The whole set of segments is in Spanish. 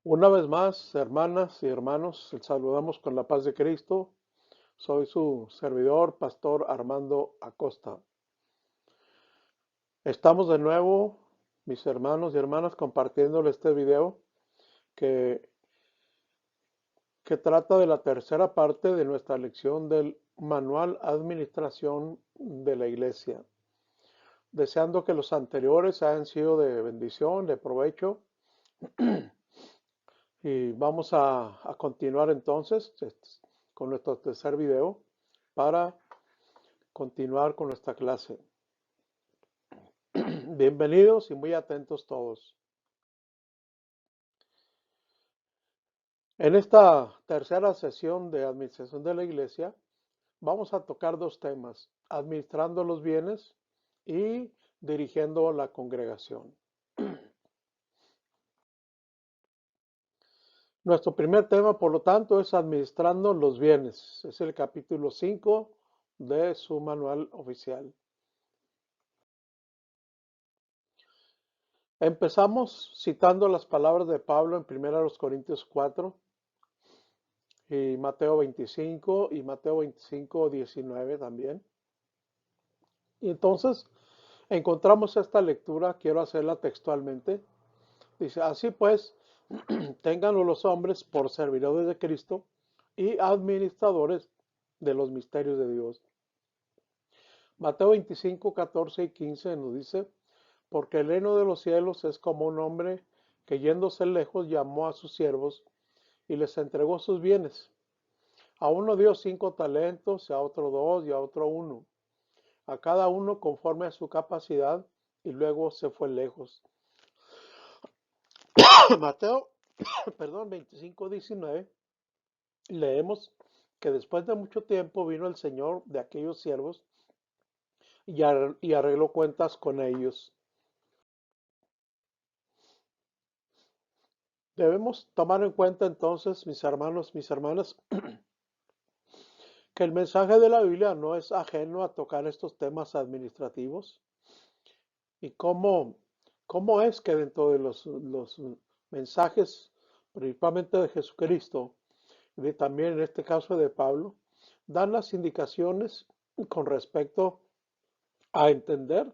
Una vez más, hermanas y hermanos, les saludamos con la paz de Cristo. Soy su servidor, Pastor Armando Acosta. Estamos de nuevo, mis hermanos y hermanas, compartiéndoles este video que, que trata de la tercera parte de nuestra lección del Manual Administración de la Iglesia. Deseando que los anteriores hayan sido de bendición, de provecho. Y vamos a continuar entonces con nuestro tercer video para continuar con nuestra clase. Bienvenidos y muy atentos todos. En esta tercera sesión de administración de la iglesia vamos a tocar dos temas: administrando los bienes y dirigiendo la congregación. Nuestro primer tema, por lo tanto, es administrando los bienes. Es el capítulo 5 de su manual oficial. Empezamos citando las palabras de Pablo en 1 Corintios 4 y Mateo 25 y Mateo 25, 19 también. Y entonces encontramos esta lectura, quiero hacerla textualmente. Dice: así pues, ténganlo los hombres por servidores de Cristo y administradores de los misterios de Dios. Mateo 25, 14 y 15 nos dice: porque el reino de los cielos es como un hombre que, yéndose lejos, llamó a sus siervos y les entregó sus bienes. A uno dio 5 talentos, a otro 2 y a otro 1, a cada uno conforme a su capacidad, y luego se fue lejos. Mateo 25, 19, leemos que después de mucho tiempo vino el Señor de aquellos siervos y arregló cuentas con ellos. Debemos tomar en cuenta entonces, mis hermanos, mis hermanas, que el mensaje de la Biblia no es ajeno a tocar estos temas administrativos. Y cómo es que dentro de los mensajes, principalmente de Jesucristo, y también en este caso de Pablo, dan las indicaciones con respecto a entender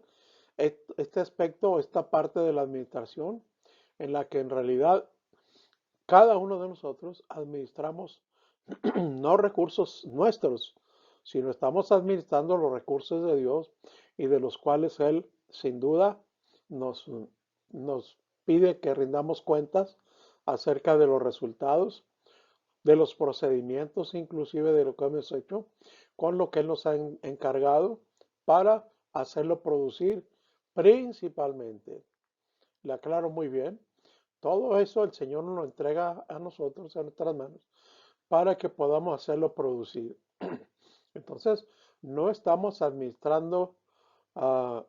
este aspecto, esta parte de la administración, en la que en realidad cada uno de nosotros administramos no recursos nuestros, sino estamos administrando los recursos de Dios, y de los cuales Él sin duda nos, nos pide que rindamos cuentas acerca de los resultados, de los procedimientos, inclusive de lo que hemos hecho, con lo que Él nos ha encargado para hacerlo producir principalmente. Le aclaro muy bien: todo eso el Señor nos lo entrega a nosotros, a nuestras manos, para que podamos hacerlo producir. Entonces, no estamos administrando uh,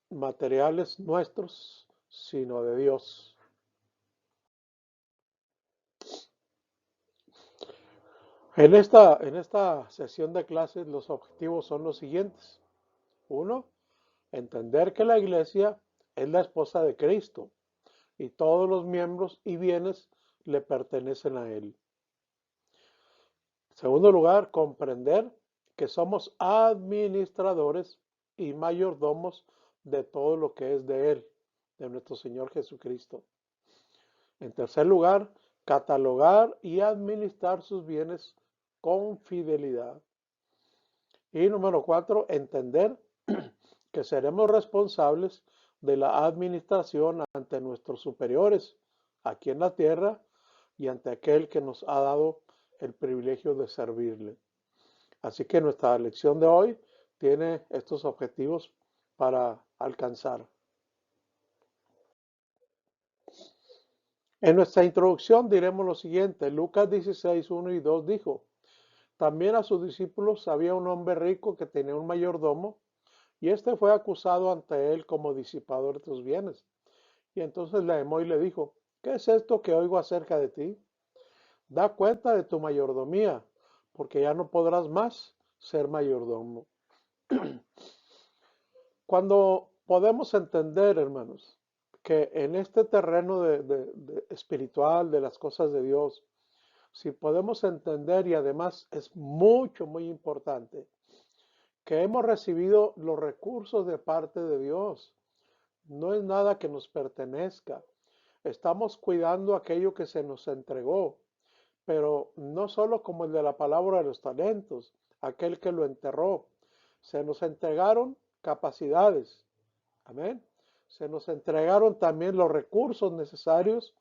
materiales nuestros, sino de Dios. En esta sesión de clases, los objetivos son los siguientes. Uno, entender que la iglesia es la esposa de Cristo y todos los miembros y bienes le pertenecen a Él. En segundo lugar, comprender que somos administradores y mayordomos de todo lo que es de Él, de nuestro Señor Jesucristo. En tercer lugar, catalogar y administrar sus bienes con fidelidad. Y número 4, entender que seremos responsables de la administración ante nuestros superiores aquí en la tierra y ante aquel que nos ha dado el privilegio de servirle. Así que nuestra lección de hoy tiene estos objetivos para alcanzar. En nuestra introducción diremos lo siguiente: Lucas 16, 1 y 2 dijo: también a sus discípulos había un hombre rico que tenía un mayordomo, y este fue acusado ante él como disipador de sus bienes. Y entonces le llamó y le dijo: ¿qué es esto que oigo acerca de ti? Da cuenta de tu mayordomía, porque ya no podrás más ser mayordomo. Cuando podemos entender, hermanos, que en este terreno espiritual, de las cosas de Dios, si podemos entender, y además es mucho, muy importante, que hemos recibido los recursos de parte de Dios, no es nada que nos pertenezca. Estamos cuidando aquello que se nos entregó, pero no solo como el de la palabra de los talentos, aquel que lo enterró. Se nos entregaron capacidades, amén. Se nos entregaron también los recursos necesarios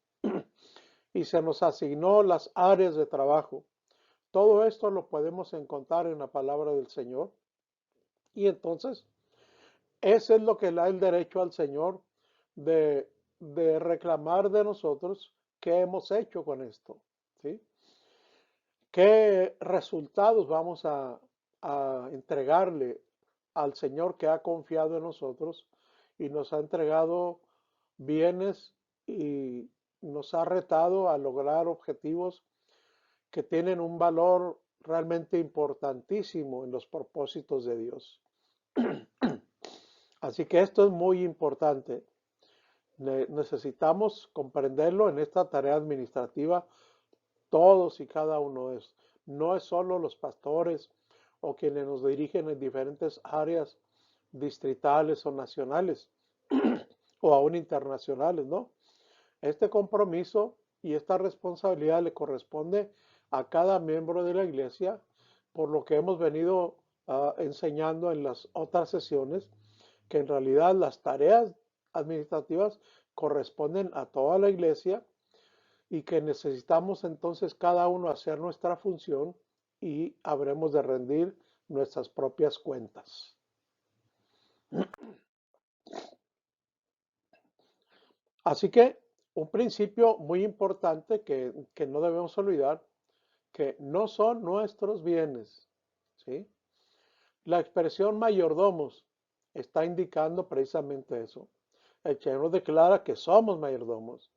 y se nos asignó las áreas de trabajo. Todo esto lo podemos encontrar en la palabra del Señor. Y entonces, ese es lo que le da el derecho al Señor de, de reclamar de nosotros qué hemos hecho con esto, ¿sí? ¿Qué resultados vamos a entregarle al Señor que ha confiado en nosotros y nos ha entregado bienes y nos ha retado a lograr objetivos que tienen un valor realmente importantísimo en los propósitos de Dios? Así que esto es muy importante. Necesitamos comprenderlo en esta tarea administrativa, todos y cada uno es. No es solo los pastores o quienes nos dirigen en diferentes áreas distritales o nacionales o aún internacionales, ¿no? Este compromiso y esta responsabilidad le corresponde a cada miembro de la iglesia, por lo que hemos venido enseñando en las otras sesiones, que en realidad las tareas administrativas corresponden a toda la iglesia y que necesitamos entonces cada uno hacer nuestra función y habremos de rendir nuestras propias cuentas. Así que un principio muy importante que no debemos olvidar, que no son nuestros bienes, ¿sí? La expresión mayordomos está indicando precisamente eso. El Señor declara que somos mayordomos.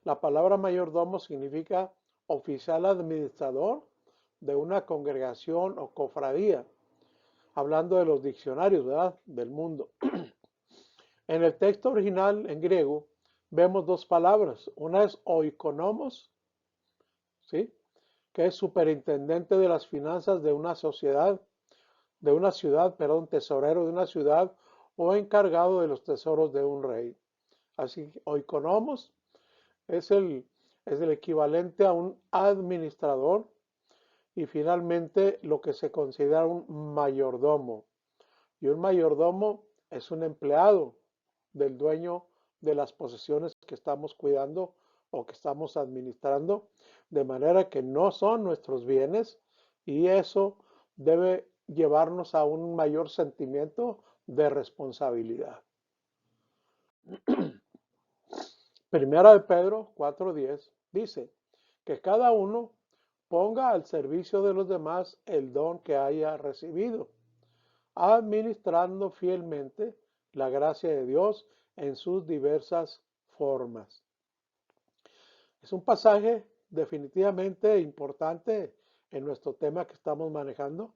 La palabra mayordomo significa oficial administrador de una congregación o cofradía, hablando de los diccionarios, ¿verdad?, del mundo. En el texto original en griego vemos dos palabras. Una es oikonomos, ¿sí?, que es superintendente de las finanzas de una sociedad, perdón, tesorero de una ciudad o encargado de los tesoros de un rey. Así que oikonomos es el equivalente a un administrador y finalmente lo que se considera un mayordomo. Y un mayordomo es un empleado del dueño de las posesiones que estamos cuidando o que estamos administrando, de manera que no son nuestros bienes y eso debe llevarnos a un mayor sentimiento de responsabilidad. Primera de Pedro 4:10 dice que cada uno ponga al servicio de los demás el don que haya recibido, administrando fielmente la gracia de Dios en sus diversas formas. Es un pasaje definitivamente importante en nuestro tema que estamos manejando,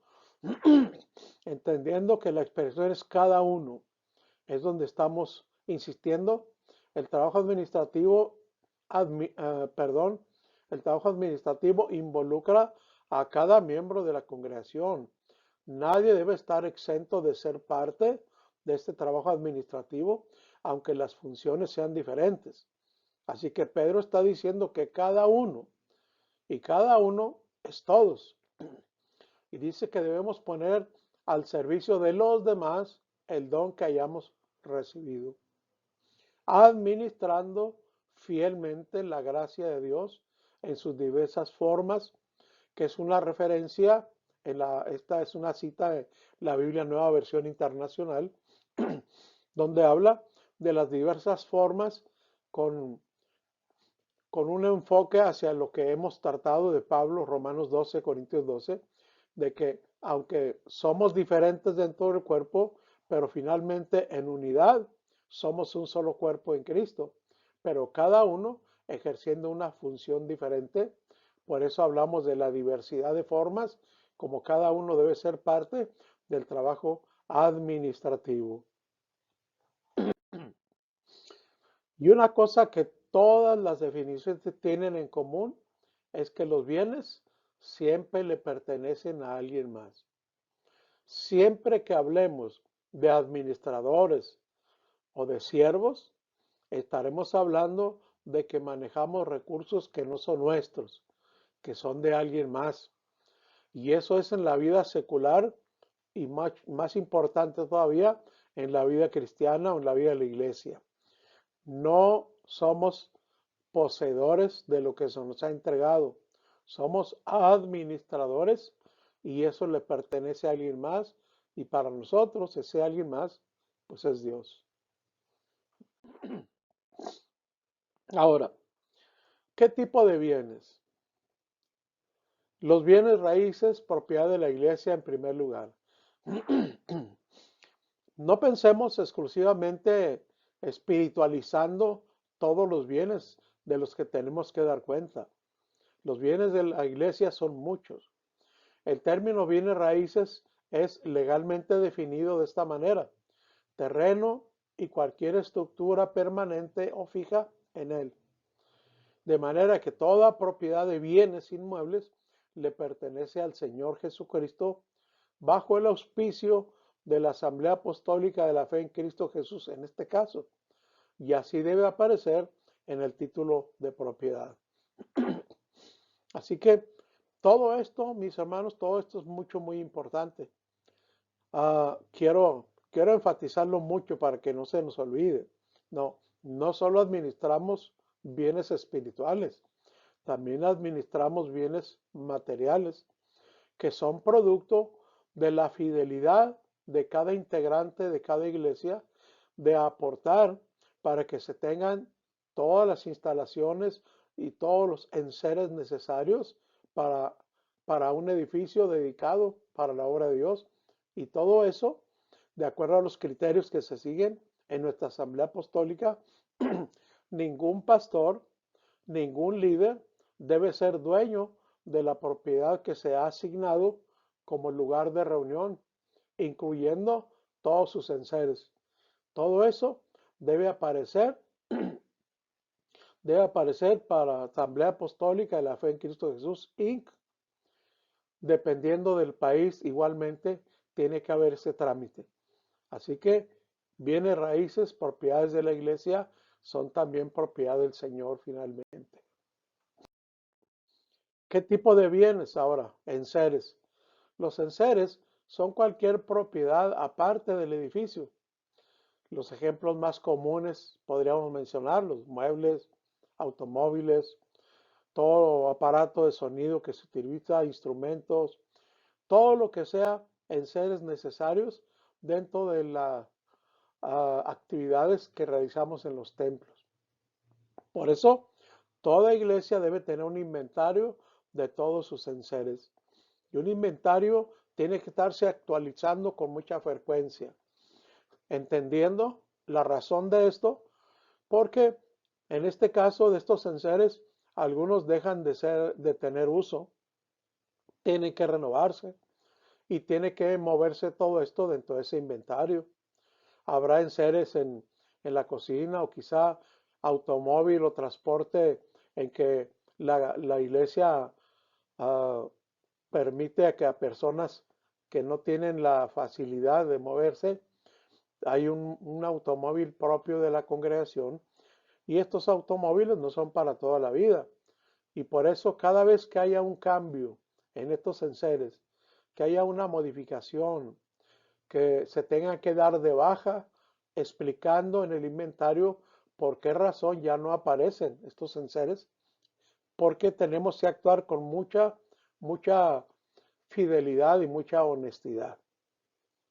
entendiendo que la expresión es cada uno, es donde estamos insistiendo. El trabajo administrativo, el trabajo administrativo involucra a cada miembro de la congregación. Nadie debe estar exento de ser parte de este trabajo administrativo, aunque las funciones sean diferentes. Así que Pedro está diciendo que cada uno, y cada uno es todos. Y dice que debemos poner al servicio de los demás el don que hayamos recibido, administrando fielmente la gracia de Dios en sus diversas formas, que es una referencia, esta es una cita de la Biblia Nueva Versión Internacional, donde habla de las diversas formas con, con un enfoque hacia lo que hemos tratado de Pablo, Romanos 12, Corintios 12, de que aunque somos diferentes dentro del cuerpo, pero finalmente en unidad somos un solo cuerpo en Cristo, pero cada uno ejerciendo una función diferente. Por eso hablamos de la diversidad de formas, como cada uno debe ser parte del trabajo administrativo. Y una cosa que todas las definiciones tienen en común es que los bienes siempre le pertenecen a alguien más. Siempre que hablemos de administradores o de siervos, estaremos hablando de que manejamos recursos que no son nuestros, que son de alguien más. Y eso es en la vida secular y más importante todavía en la vida cristiana o en la vida de la iglesia. No somos poseedores de lo que se nos ha entregado. Somos administradores y eso le pertenece a alguien más y para nosotros ese alguien más pues es Dios. Ahora, ¿qué tipo de bienes? Los bienes raíces, propiedad de la iglesia en primer lugar. No pensemos exclusivamente espiritualizando todos los bienes de los que tenemos que dar cuenta. Los bienes de la iglesia son muchos. El término bienes raíces es legalmente definido de esta manera: terreno y cualquier estructura permanente o fija en él. De manera que toda propiedad de bienes inmuebles le pertenece al Señor Jesucristo bajo el auspicio de la Asamblea Apostólica de la Fe en Cristo Jesús en este caso. Y así debe aparecer en el título de propiedad. Así que todo esto, mis hermanos, todo esto es muy importante. Quiero enfatizarlo mucho para que no se nos olvide. No solo administramos bienes espirituales, también administramos bienes materiales que son producto de la fidelidad de cada integrante de cada iglesia de aportar para que se tengan todas las instalaciones y todos los enseres necesarios para, para un edificio dedicado para la obra de Dios. Y todo eso, de acuerdo a los criterios que se siguen en nuestra asamblea apostólica, ningún pastor, ningún líder debe ser dueño de la propiedad que se ha asignado como lugar de reunión, incluyendo todos sus enseres. Todo eso debe aparecer, debe aparecer para Asamblea Apostólica de la Fe en Cristo Jesús, Inc. Dependiendo del país, igualmente tiene que haber ese trámite. Así que bienes raíces, propiedades de la iglesia, son también propiedad del Señor finalmente. ¿Qué tipo de bienes ahora? Enseres. Los enseres son cualquier propiedad aparte del edificio. Los ejemplos más comunes podríamos mencionar los muebles, automóviles, todo aparato de sonido que se utiliza, instrumentos, todo lo que sea enseres necesarios dentro de las actividades que realizamos en los templos. Por eso, toda iglesia debe tener un inventario de todos sus enseres. Y un inventario tiene que estarse actualizando con mucha frecuencia, entendiendo la razón de esto, porque en este caso de estos enseres, algunos dejan de tener uso, tienen que renovarse y tiene que moverse todo esto dentro de ese inventario. Habrá enseres en la cocina o quizá automóvil o transporte en que la iglesia uh, permite a que a personas que no tienen la facilidad de moverse, hay un automóvil propio de la congregación y estos automóviles no son para toda la vida. Y por eso cada vez que haya un cambio en estos enseres, que haya una modificación, que se tenga que dar de baja, explicando en el inventario por qué razón ya no aparecen estos enseres, porque tenemos que actuar con mucha fidelidad y mucha honestidad.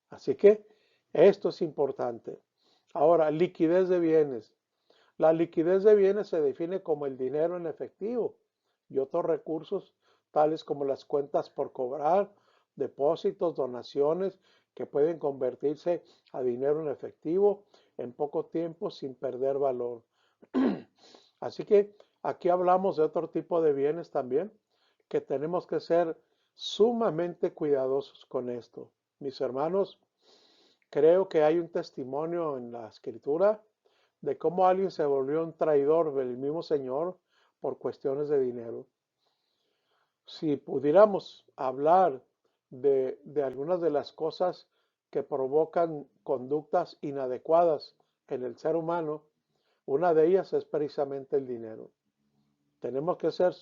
Así que esto es importante. Ahora, liquidez de bienes. La liquidez de bienes se define como el dinero en efectivo y otros recursos tales como las cuentas por cobrar, depósitos, donaciones que pueden convertirse a dinero en efectivo en poco tiempo sin perder valor. Así que aquí hablamos de otro tipo de bienes también, que tenemos que ser sumamente cuidadosos con esto. Mis hermanos, creo que hay un testimonio en la escritura de cómo alguien se volvió un traidor del mismo Señor por cuestiones de dinero. Si pudiéramos hablar de algunas de las cosas que provocan conductas inadecuadas en el ser humano, una de ellas es precisamente el dinero. Tenemos que ser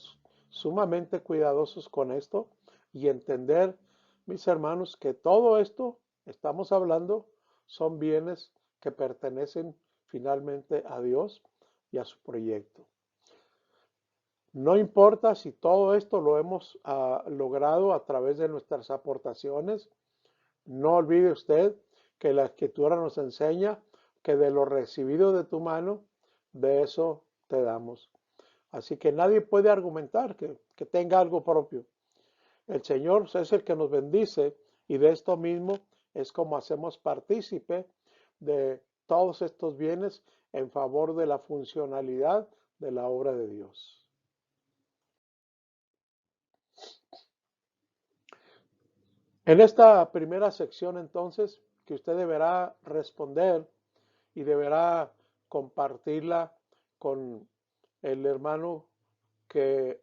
sumamente cuidadosos con esto y entender, mis hermanos, que todo esto, estamos hablando, son bienes que pertenecen finalmente a Dios y a su proyecto. No importa si todo esto lo hemos logrado a través de nuestras aportaciones, no olvide usted que la Escritura nos enseña que de lo recibido de tu mano, de eso te damos. Así que nadie puede argumentar que tenga algo propio. El Señor es el que nos bendice y de esto mismo es como hacemos partícipe de todos estos bienes en favor de la funcionalidad de la obra de Dios. En esta primera sección, entonces, que usted deberá responder y deberá compartirla con el hermano que,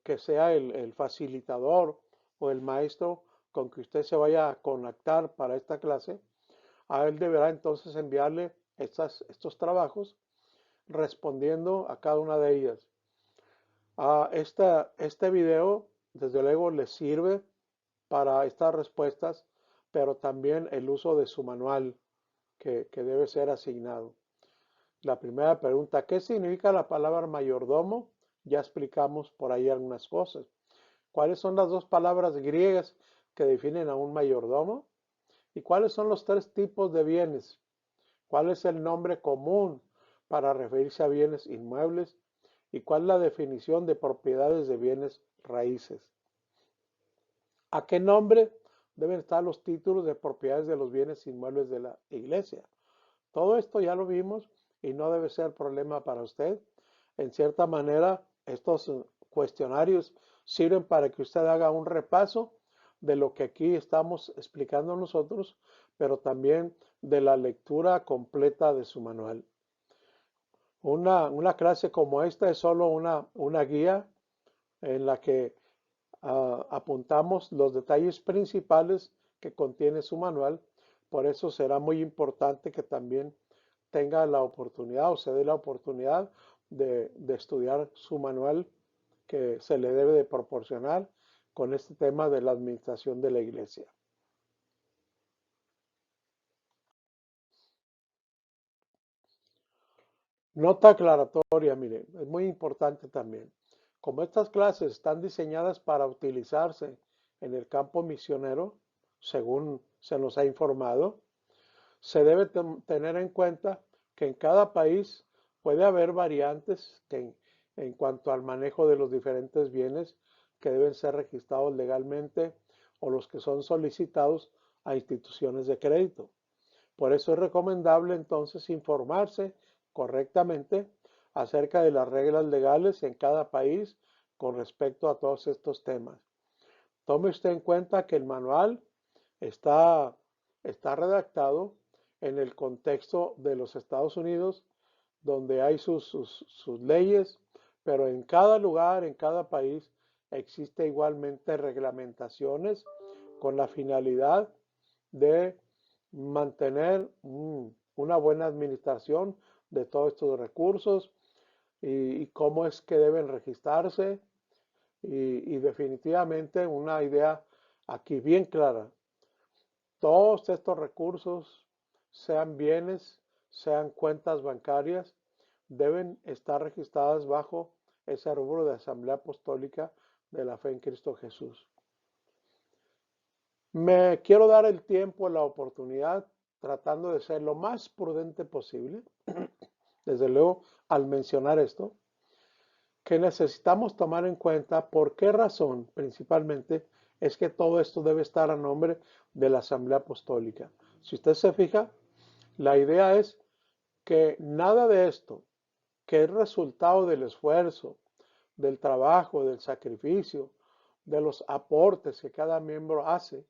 que sea el facilitador o el maestro con que usted se vaya a conectar para esta clase, a él deberá entonces enviarle estos trabajos respondiendo a cada una de ellas. Este video, desde luego, le sirve para estas respuestas, pero también el uso de su manual que debe ser asignado. La primera pregunta, ¿qué significa la palabra mayordomo? Ya explicamos por ahí algunas cosas. ¿Cuáles son las dos palabras griegas que definen a un mayordomo? ¿Y cuáles son los tres tipos de bienes? ¿Cuál es el nombre común para referirse a bienes inmuebles? ¿Y cuál es la definición de propiedades de bienes raíces? ¿A qué nombre deben estar los títulos de propiedades de los bienes inmuebles de la iglesia? Todo esto ya lo vimos y no debe ser problema para usted. En cierta manera, estos cuestionarios sirven para que usted haga un repaso de lo que aquí estamos explicando nosotros, pero también de la lectura completa de su manual. Una clase como esta es solo una guía en la que apuntamos los detalles principales que contiene su manual. Por eso será muy importante que también tenga la oportunidad o se dé la oportunidad de estudiar su manual que se le debe de proporcionar con este tema de la administración de la iglesia. Nota aclaratoria, mire, es muy importante también. Como estas clases están diseñadas para utilizarse en el campo misionero, según se nos ha informado, se debe tener en cuenta que en cada país puede haber variantes en cuanto al manejo de los diferentes bienes que deben ser registrados legalmente o los que son solicitados a instituciones de crédito. Por eso es recomendable entonces informarse correctamente acerca de las reglas legales en cada país con respecto a todos estos temas. Tome usted en cuenta que el manual está, está redactado en el contexto de los Estados Unidos, donde hay sus leyes, pero en cada lugar, en cada país, existe igualmente reglamentaciones con la finalidad de mantener una buena administración de todos estos recursos y cómo es que deben registrarse y definitivamente una idea aquí bien clara. Todos estos recursos, sean bienes, sean cuentas bancarias, deben estar registradas bajo ese rubro de Asamblea Apostólica de la Fe en Cristo Jesús. Me quiero dar el tiempo, la oportunidad, tratando de ser lo más prudente posible, desde luego, al mencionar esto, que necesitamos tomar en cuenta por qué razón, principalmente, es que todo esto debe estar a nombre de la Asamblea Apostólica. Si usted se fija, la idea es que nada de esto, que es resultado del esfuerzo, del trabajo, del sacrificio, de los aportes que cada miembro hace,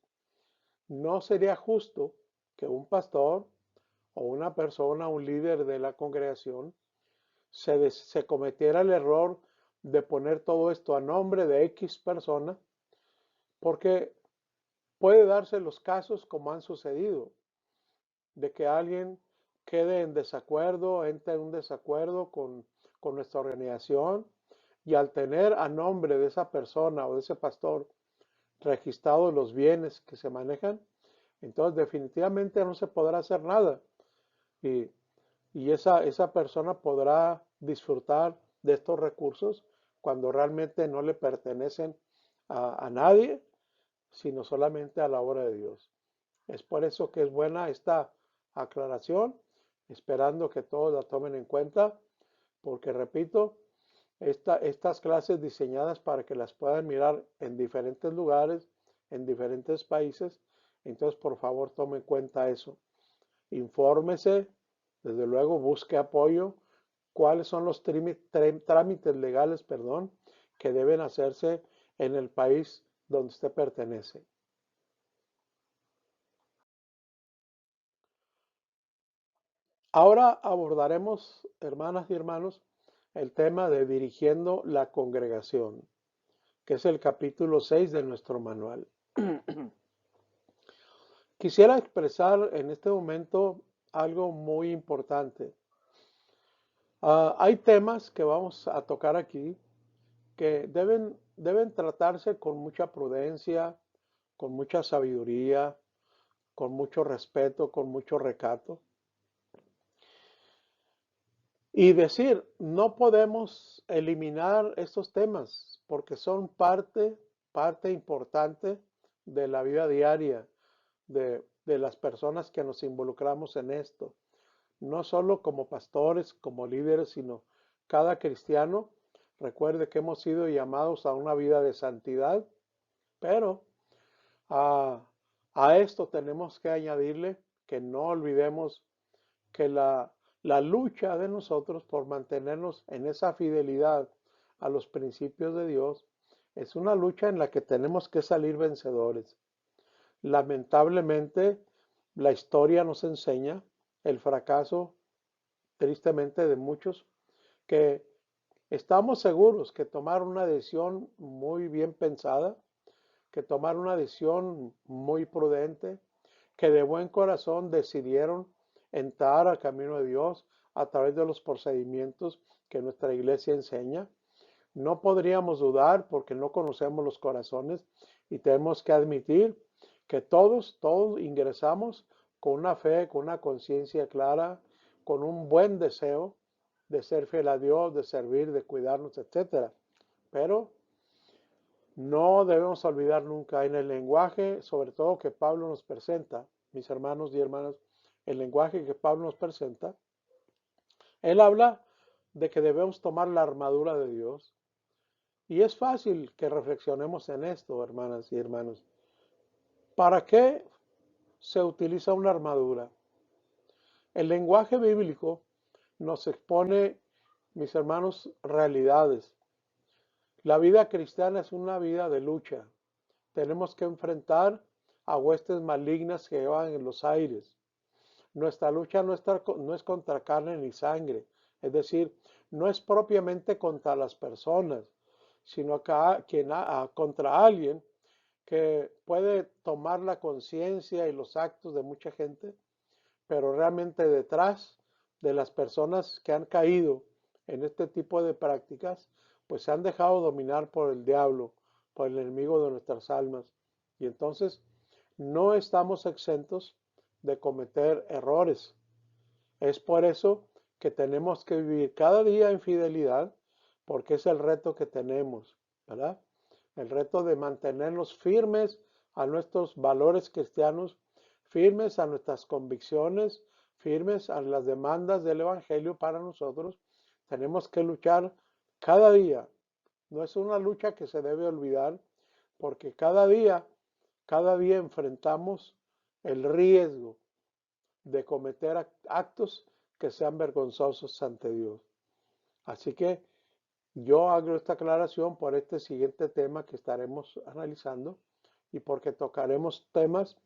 no sería justo que un pastor o una persona, un líder de la congregación, se cometiera el error de poner todo esto a nombre de X persona, porque puede darse los casos como han sucedido, de que alguien quede en desacuerdo, entre en un desacuerdo con nuestra organización, y al tener a nombre de esa persona o de ese pastor registrados los bienes que se manejan, entonces definitivamente no se podrá hacer nada. Y, y esa persona podrá disfrutar de estos recursos cuando realmente no le pertenecen a nadie, sino solamente a la obra de Dios. Es por eso que es buena esta aclaración, esperando que todos la tomen en cuenta, porque repito, estas clases diseñadas para que las puedan mirar en diferentes lugares, en diferentes países, entonces por favor tome en cuenta eso. Infórmese, desde luego busque apoyo, cuáles son los trámites legales, perdón, que deben hacerse en el país donde usted pertenece. Ahora abordaremos, hermanas y hermanos, el tema de dirigiendo la congregación, que es el capítulo 6 de nuestro manual. Quisiera expresar en este momento algo muy importante. Hay temas que vamos a tocar aquí que deben tratarse con mucha prudencia, con mucha sabiduría, con mucho respeto, con mucho recato. Y decir, no podemos eliminar estos temas porque son parte importante de la vida diaria de las personas que nos involucramos en esto. No solo como pastores, como líderes, sino cada cristiano. Recuerde que hemos sido llamados a una vida de santidad, pero a, a esto tenemos que añadirle que no olvidemos que la lucha de nosotros por mantenernos en esa fidelidad a los principios de Dios es una lucha en la que tenemos que salir vencedores. Lamentablemente, la historia nos enseña el fracaso, tristemente, de muchos que estamos seguros que tomaron una decisión muy bien pensada, que tomaron una decisión muy prudente, que de buen corazón decidieron entrar al camino de Dios a través de los procedimientos que nuestra iglesia enseña. No podríamos dudar porque no conocemos los corazones y tenemos que admitir que todos ingresamos con una fe, con una conciencia clara, con un buen deseo de ser fiel a Dios, de servir, de cuidarnos, etcétera. Pero no debemos olvidar nunca en el lenguaje, sobre todo que Pablo nos presenta, mis hermanos y hermanas, el lenguaje que Pablo nos presenta, él habla de que debemos tomar la armadura de Dios. Y es fácil que reflexionemos en esto, hermanas y hermanos. ¿Para qué se utiliza una armadura? El lenguaje bíblico nos expone, mis hermanos, realidades. La vida cristiana es una vida de lucha. Tenemos que enfrentar a huestes malignas que van en los aires. Nuestra lucha no es contra carne ni sangre, es decir, no es propiamente contra las personas, sino contra alguien que puede tomar la conciencia y los actos de mucha gente, pero realmente detrás de las personas que han caído en este tipo de prácticas, pues se han dejado dominar por el diablo, por el enemigo de nuestras almas. Y entonces no estamos exentos de cometer errores. Es por eso que tenemos que vivir cada día en fidelidad, porque es el reto que tenemos, ¿verdad? El reto de mantenernos firmes a nuestros valores cristianos, firmes a nuestras convicciones, firmes a las demandas del Evangelio para nosotros. Tenemos que luchar cada día. No es una lucha que se debe olvidar, porque cada día enfrentamos el riesgo de cometer actos que sean vergonzosos ante Dios. Así que yo hago esta aclaración por este siguiente tema que estaremos analizando y porque tocaremos temas,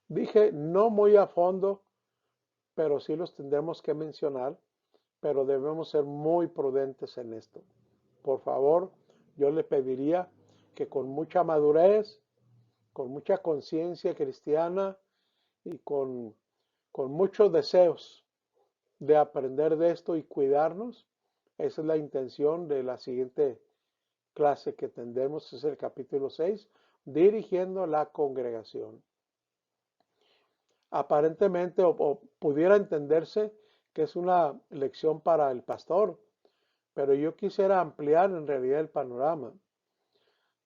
dije, no muy a fondo, pero sí los tendremos que mencionar, pero debemos ser muy prudentes en esto. Por favor, yo le pediría que con mucha madurez, con mucha conciencia cristiana y con muchos deseos de aprender de esto y cuidarnos, esa es la intención de la siguiente clase que tendremos, es el capítulo 6, dirigiendo la congregación. Aparentemente o pudiera entenderse que es una lección para el pastor, pero yo quisiera ampliar en realidad el panorama.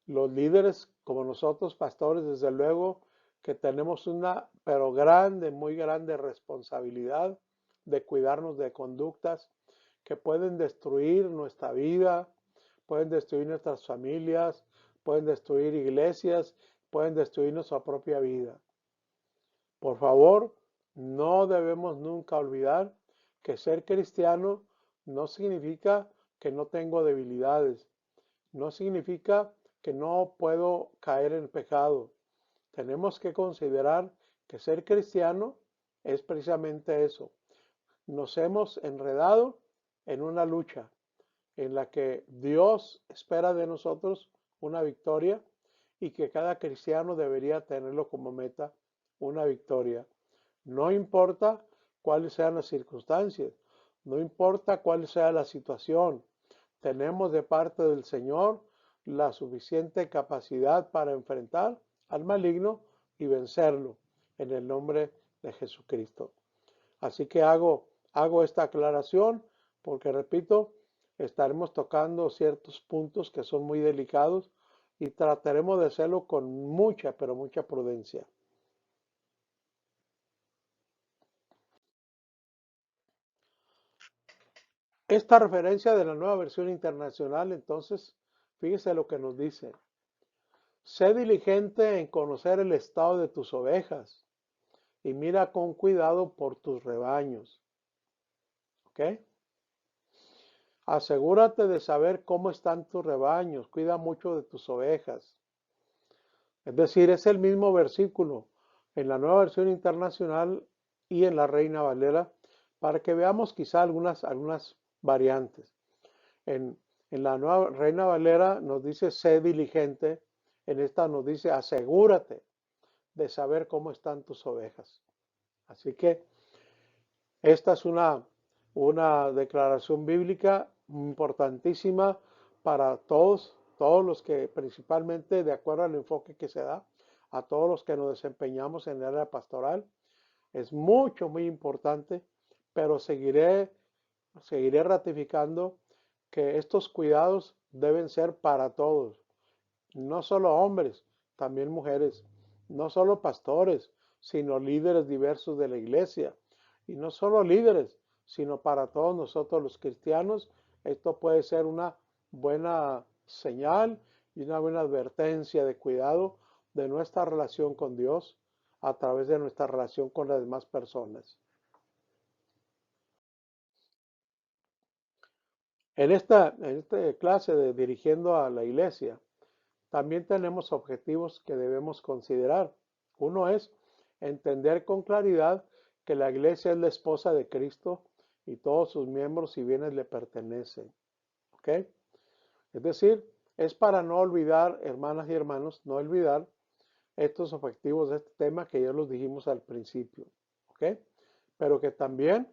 Los líderes, como nosotros pastores, desde luego que tenemos una, pero grande, muy grande responsabilidad de cuidarnos de conductas que pueden destruir nuestra vida, pueden destruir nuestras familias, pueden destruir iglesias, pueden destruir nuestra propia vida. Por favor, no debemos nunca olvidar que ser cristiano no significa que no tengo debilidades, no significa que no puedo caer en pecado. Tenemos que considerar que ser cristiano es precisamente eso. Nos hemos enredado en una lucha en la que Dios espera de nosotros una victoria y que cada cristiano debería tenerlo como meta, una victoria. No importa cuáles sean las circunstancias, no importa cuál sea la situación, tenemos de parte del Señor la suficiente capacidad para enfrentar al maligno y vencerlo en el nombre de Jesucristo. Así que hago esta aclaración porque, repito, estaremos tocando ciertos puntos que son muy delicados y trataremos de hacerlo con mucha, pero mucha prudencia. Esta referencia de la nueva versión internacional, entonces, fíjese lo que nos dice. Sé diligente en conocer el estado de tus ovejas y mira con cuidado por tus rebaños. ¿Ok? Asegúrate de saber cómo están tus rebaños, cuida mucho de tus ovejas. Es decir, es el mismo versículo en la nueva versión internacional y en la Reina Valera para que veamos quizá algunas variantes. En la nueva Reina Valera nos dice sé diligente, en esta nos dice asegúrate de saber cómo están tus ovejas. Así que esta es una declaración bíblica importantísima para todos los que principalmente de acuerdo al enfoque que se da, a todos los que nos desempeñamos en el área pastoral. Es mucho, muy importante, pero seguiré ratificando que estos cuidados deben ser para todos, no solo hombres, también mujeres, no solo pastores, sino líderes diversos de la iglesia, y no solo líderes, sino para todos nosotros los cristianos. Esto puede ser una buena señal y una buena advertencia de cuidado de nuestra relación con Dios a través de nuestra relación con las demás personas. En esta clase de dirigiendo a la iglesia, también tenemos objetivos que debemos considerar. Uno es entender con claridad que la iglesia es la esposa de Cristo y todos sus miembros y bienes le pertenecen. ¿Ok? Es decir, es para no olvidar, hermanas y hermanos, no olvidar estos objetivos de este tema que ya los dijimos al principio. ¿Ok? Pero que también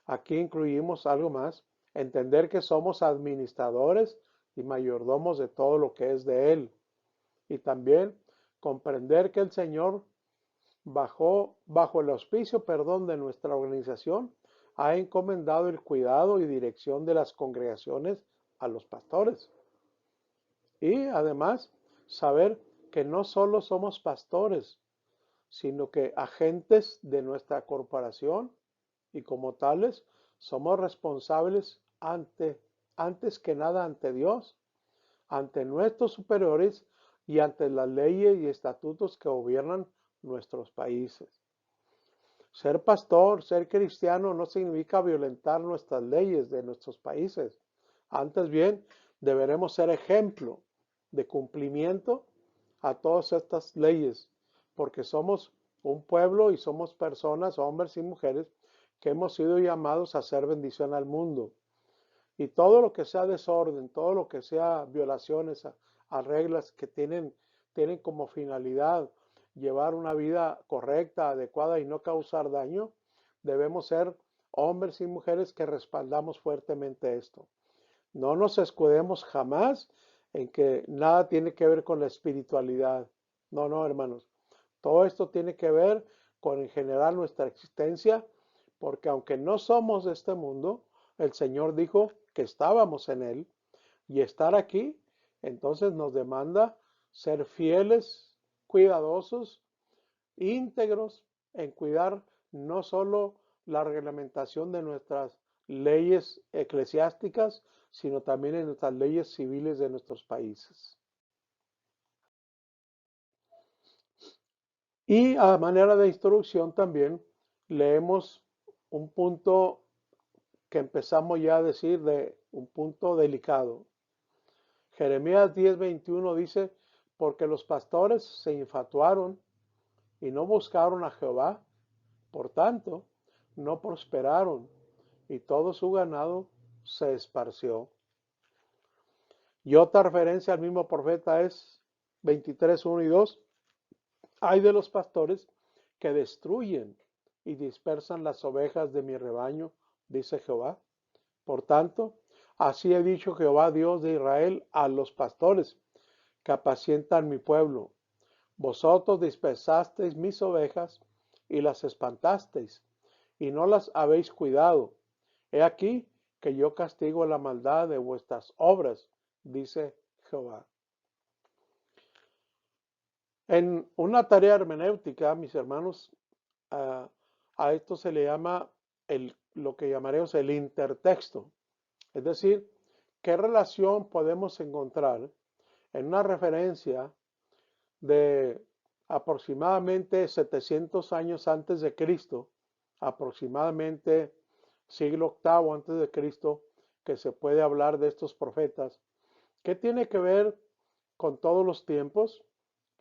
aquí incluimos algo más, entender que somos administradores y mayordomos de todo lo que es de Él. Y también comprender que el Señor bajo el auspicio, de nuestra organización, ha encomendado el cuidado y dirección de las congregaciones a los pastores. Y además, saber que no solo somos pastores, sino que agentes de nuestra corporación y como tales somos responsables antes que nada ante Dios, ante nuestros superiores y ante las leyes y estatutos que gobiernan nuestros países. Ser pastor, ser cristiano no significa violentar nuestras leyes de nuestros países. Antes bien, deberemos ser ejemplo de cumplimiento a todas estas leyes, porque somos un pueblo y somos personas, hombres y mujeres, que hemos sido llamados a hacer bendición al mundo. Y todo lo que sea desorden, todo lo que sea violaciones a reglas que tienen como finalidad llevar una vida correcta, adecuada y no causar daño, debemos ser hombres y mujeres que respaldamos fuertemente esto. No nos escudemos jamás en que nada tiene que ver con la espiritualidad. No, no, hermanos. Todo esto tiene que ver con en general nuestra existencia, porque aunque no somos de este mundo, el Señor dijo que estábamos en Él y estar aquí, entonces nos demanda ser fieles, cuidadosos, íntegros en cuidar no solo la reglamentación de nuestras leyes eclesiásticas, sino también en nuestras leyes civiles de nuestros países. Y a manera de introducción también leemos un punto que empezamos ya a decir de un punto delicado. Jeremías 10:21 dice, porque los pastores se infatuaron y no buscaron a Jehová, por tanto, no prosperaron y todo su ganado se esparció. Y otra referencia al mismo profeta es 23:1 y 2. Hay de los pastores que destruyen y dispersan las ovejas de mi rebaño, dice Jehová. Por tanto, así he dicho Jehová, Dios de Israel, a los pastores que apacientan mi pueblo. Vosotros dispersasteis mis ovejas y las espantasteis, y no las habéis cuidado. He aquí que yo castigo la maldad de vuestras obras, dice Jehová. En una tarea hermenéutica, mis hermanos, a, a esto se le llama lo que llamaremos el intertexto. Es decir, ¿qué relación podemos encontrar en una referencia de aproximadamente 700 años antes de Cristo, aproximadamente siglo octavo antes de Cristo, que se puede hablar de estos profetas? ¿Qué tiene que ver con todos los tiempos?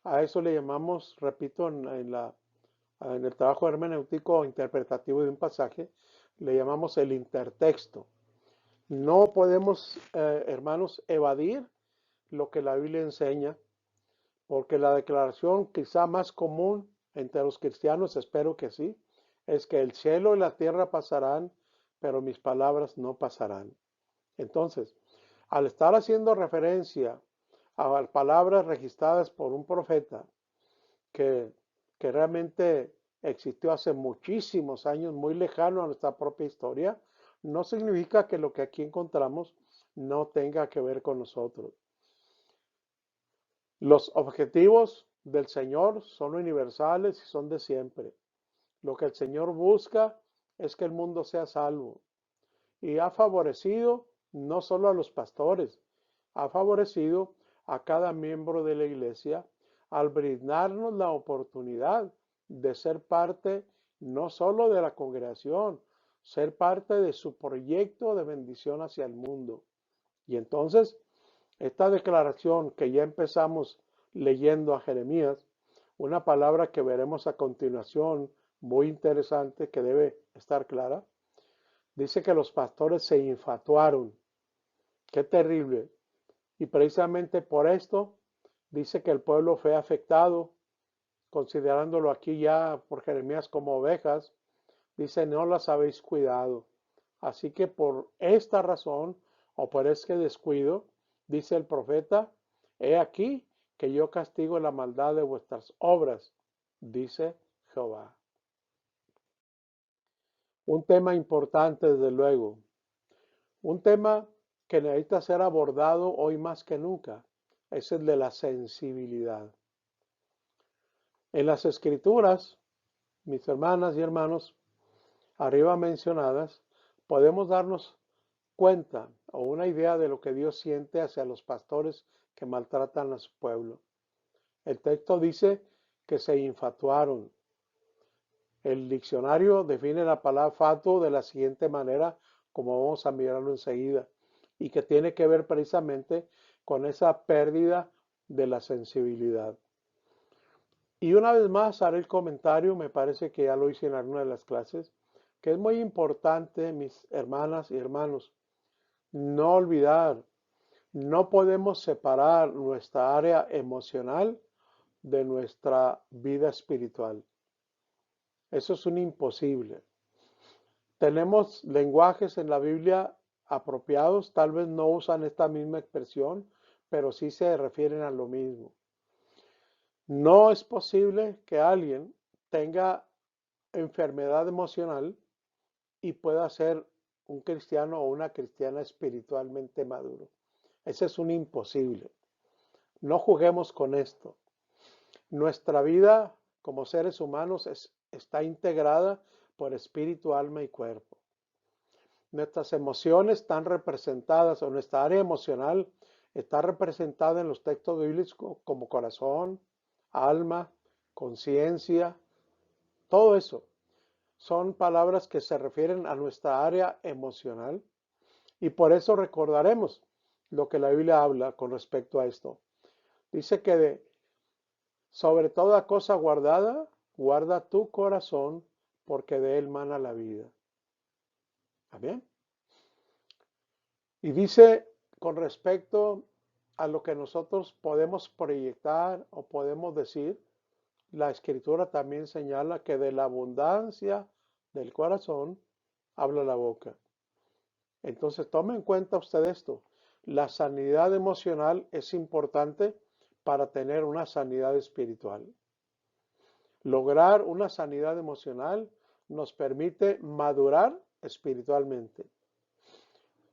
A eso le llamamos, repito, en el trabajo hermenéutico o interpretativo de un pasaje, le llamamos el intertexto. No podemos, hermanos, evadir lo que la Biblia enseña, porque la declaración quizá más común entre los cristianos, espero que sí, es que el cielo y la tierra pasarán, pero mis palabras no pasarán. Entonces, al estar haciendo referencia a palabras registradas por un profeta que, que realmente existió hace muchísimos años, muy lejano a nuestra propia historia, no significa que lo que aquí encontramos no tenga que ver con nosotros. Los objetivos del Señor son universales y son de siempre. Lo que el Señor busca es que el mundo sea salvo. Y ha favorecido no solo a los pastores, ha favorecido a cada miembro de la iglesia al brindarnos la oportunidad de ser parte no solo de la congregación, ser parte de su proyecto de bendición hacia el mundo. Y entonces, esta declaración que ya empezamos leyendo a Jeremías, una palabra que veremos a continuación, muy interesante, que debe estar clara, dice que los pastores se infatuaron. Qué terrible. Y precisamente por esto dice que el pueblo fue afectado, considerándolo aquí ya por Jeremías como ovejas. Dice, no las habéis cuidado. Así que por esta razón, o por este descuido, dice el profeta, he aquí que yo castigo la maldad de vuestras obras, dice Jehová. Un tema importante, desde luego. Un tema que necesita ser abordado hoy más que nunca es el de la sensibilidad. En las escrituras, mis hermanas y hermanos, arriba mencionadas, podemos darnos cuenta o una idea de lo que Dios siente hacia los pastores que maltratan a su pueblo. El texto dice que se infatuaron. El diccionario define la palabra fatuo de la siguiente manera, como vamos a mirarlo enseguida, y que tiene que ver precisamente con esa pérdida de la sensibilidad. Y una vez más haré el comentario, me parece que ya lo hice en alguna de las clases, que es muy importante, mis hermanas y hermanos, no olvidar, no podemos separar nuestra área emocional de nuestra vida espiritual. Eso es un imposible. Tenemos lenguajes en la Biblia apropiados, tal vez no usan esta misma expresión, pero sí se refieren a lo mismo. No es posible que alguien tenga enfermedad emocional y pueda ser un cristiano o una cristiana espiritualmente maduro. Ese es un imposible. No juguemos con esto. Nuestra vida como seres humanos está integrada por espíritu, alma y cuerpo. Nuestras emociones están representadas, o nuestra área emocional está representada en los textos bíblicos como corazón, alma, conciencia, todo eso. Son palabras que se refieren a nuestra área emocional y por eso recordaremos lo que la Biblia habla con respecto a esto. Dice que sobre toda cosa guardada, guarda tu corazón porque de él mana la vida. Amén. Y dice con respecto a lo que nosotros podemos proyectar o podemos decir, la escritura también señala que de la abundancia del corazón habla la boca. Entonces tome en cuenta usted esto. La sanidad emocional es importante para tener una sanidad espiritual. Lograr una sanidad emocional nos permite madurar espiritualmente.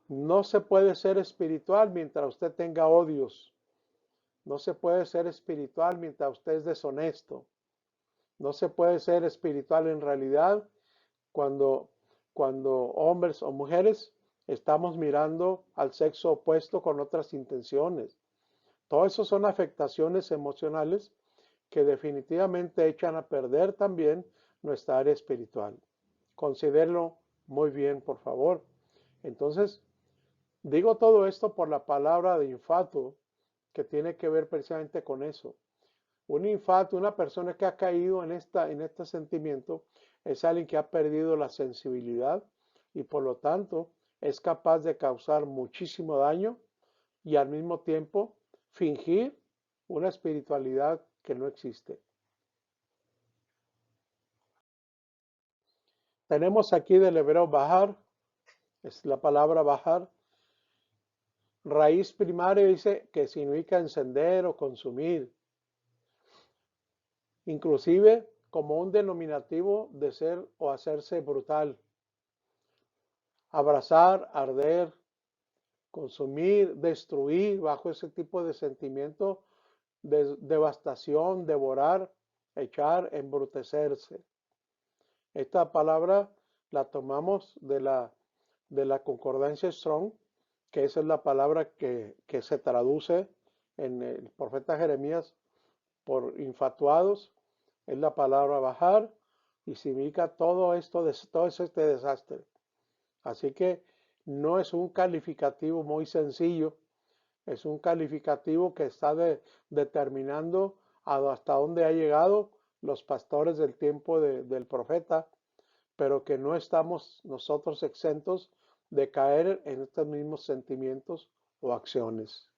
No se puede ser espiritual mientras usted tenga odios. No se puede ser espiritual mientras usted es deshonesto. No se puede ser espiritual en realidad cuando, cuando hombres o mujeres estamos mirando al sexo opuesto con otras intenciones. Todo eso son afectaciones emocionales que definitivamente echan a perder también nuestra área espiritual. Considérenlo muy bien, por favor. Entonces, digo todo esto por la palabra de infato, que tiene que ver precisamente con eso. Un infato, una persona que ha caído en este sentimiento, es alguien que ha perdido la sensibilidad y por lo tanto es capaz de causar muchísimo daño y al mismo tiempo fingir una espiritualidad que no existe. Tenemos aquí del hebreo bajar, es la palabra bajar, raíz primaria dice que significa encender o consumir, inclusive como un denominativo de ser o hacerse brutal, abrazar, arder, consumir, destruir bajo ese tipo de sentimiento de devastación, devorar, echar, embrutecerse. Esta palabra la tomamos de la concordancia Strong, que esa es la palabra que se traduce en el profeta Jeremías por infatuados, es la palabra bajar y significa todo esto, todo este desastre. Así que no es un calificativo muy sencillo, es un calificativo que está determinando hasta dónde ha llegado los pastores del tiempo del profeta, pero que no estamos nosotros exentos de caer en estos mismos sentimientos o acciones.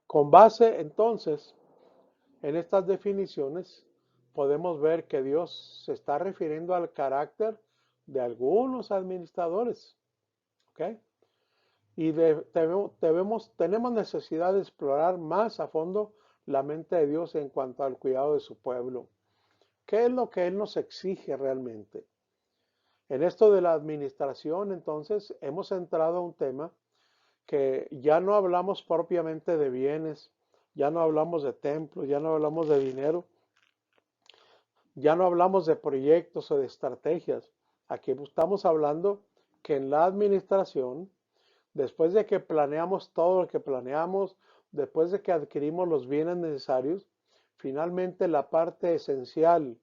Con base entonces en estas definiciones, podemos ver que Dios se está refiriendo al carácter de algunos administradores, ¿ok? Y tenemos necesidad de explorar más a fondo la mente de Dios en cuanto al cuidado de su pueblo. ¿Qué es lo que Él nos exige realmente? En esto de la administración, entonces, hemos entrado a un tema que ya no hablamos propiamente de bienes, ya no hablamos de templos, ya no hablamos de dinero, ya no hablamos de proyectos o de estrategias. Aquí estamos hablando que en la administración, después de que planeamos todo lo que planeamos, después de que adquirimos los bienes necesarios, finalmente la parte esencial,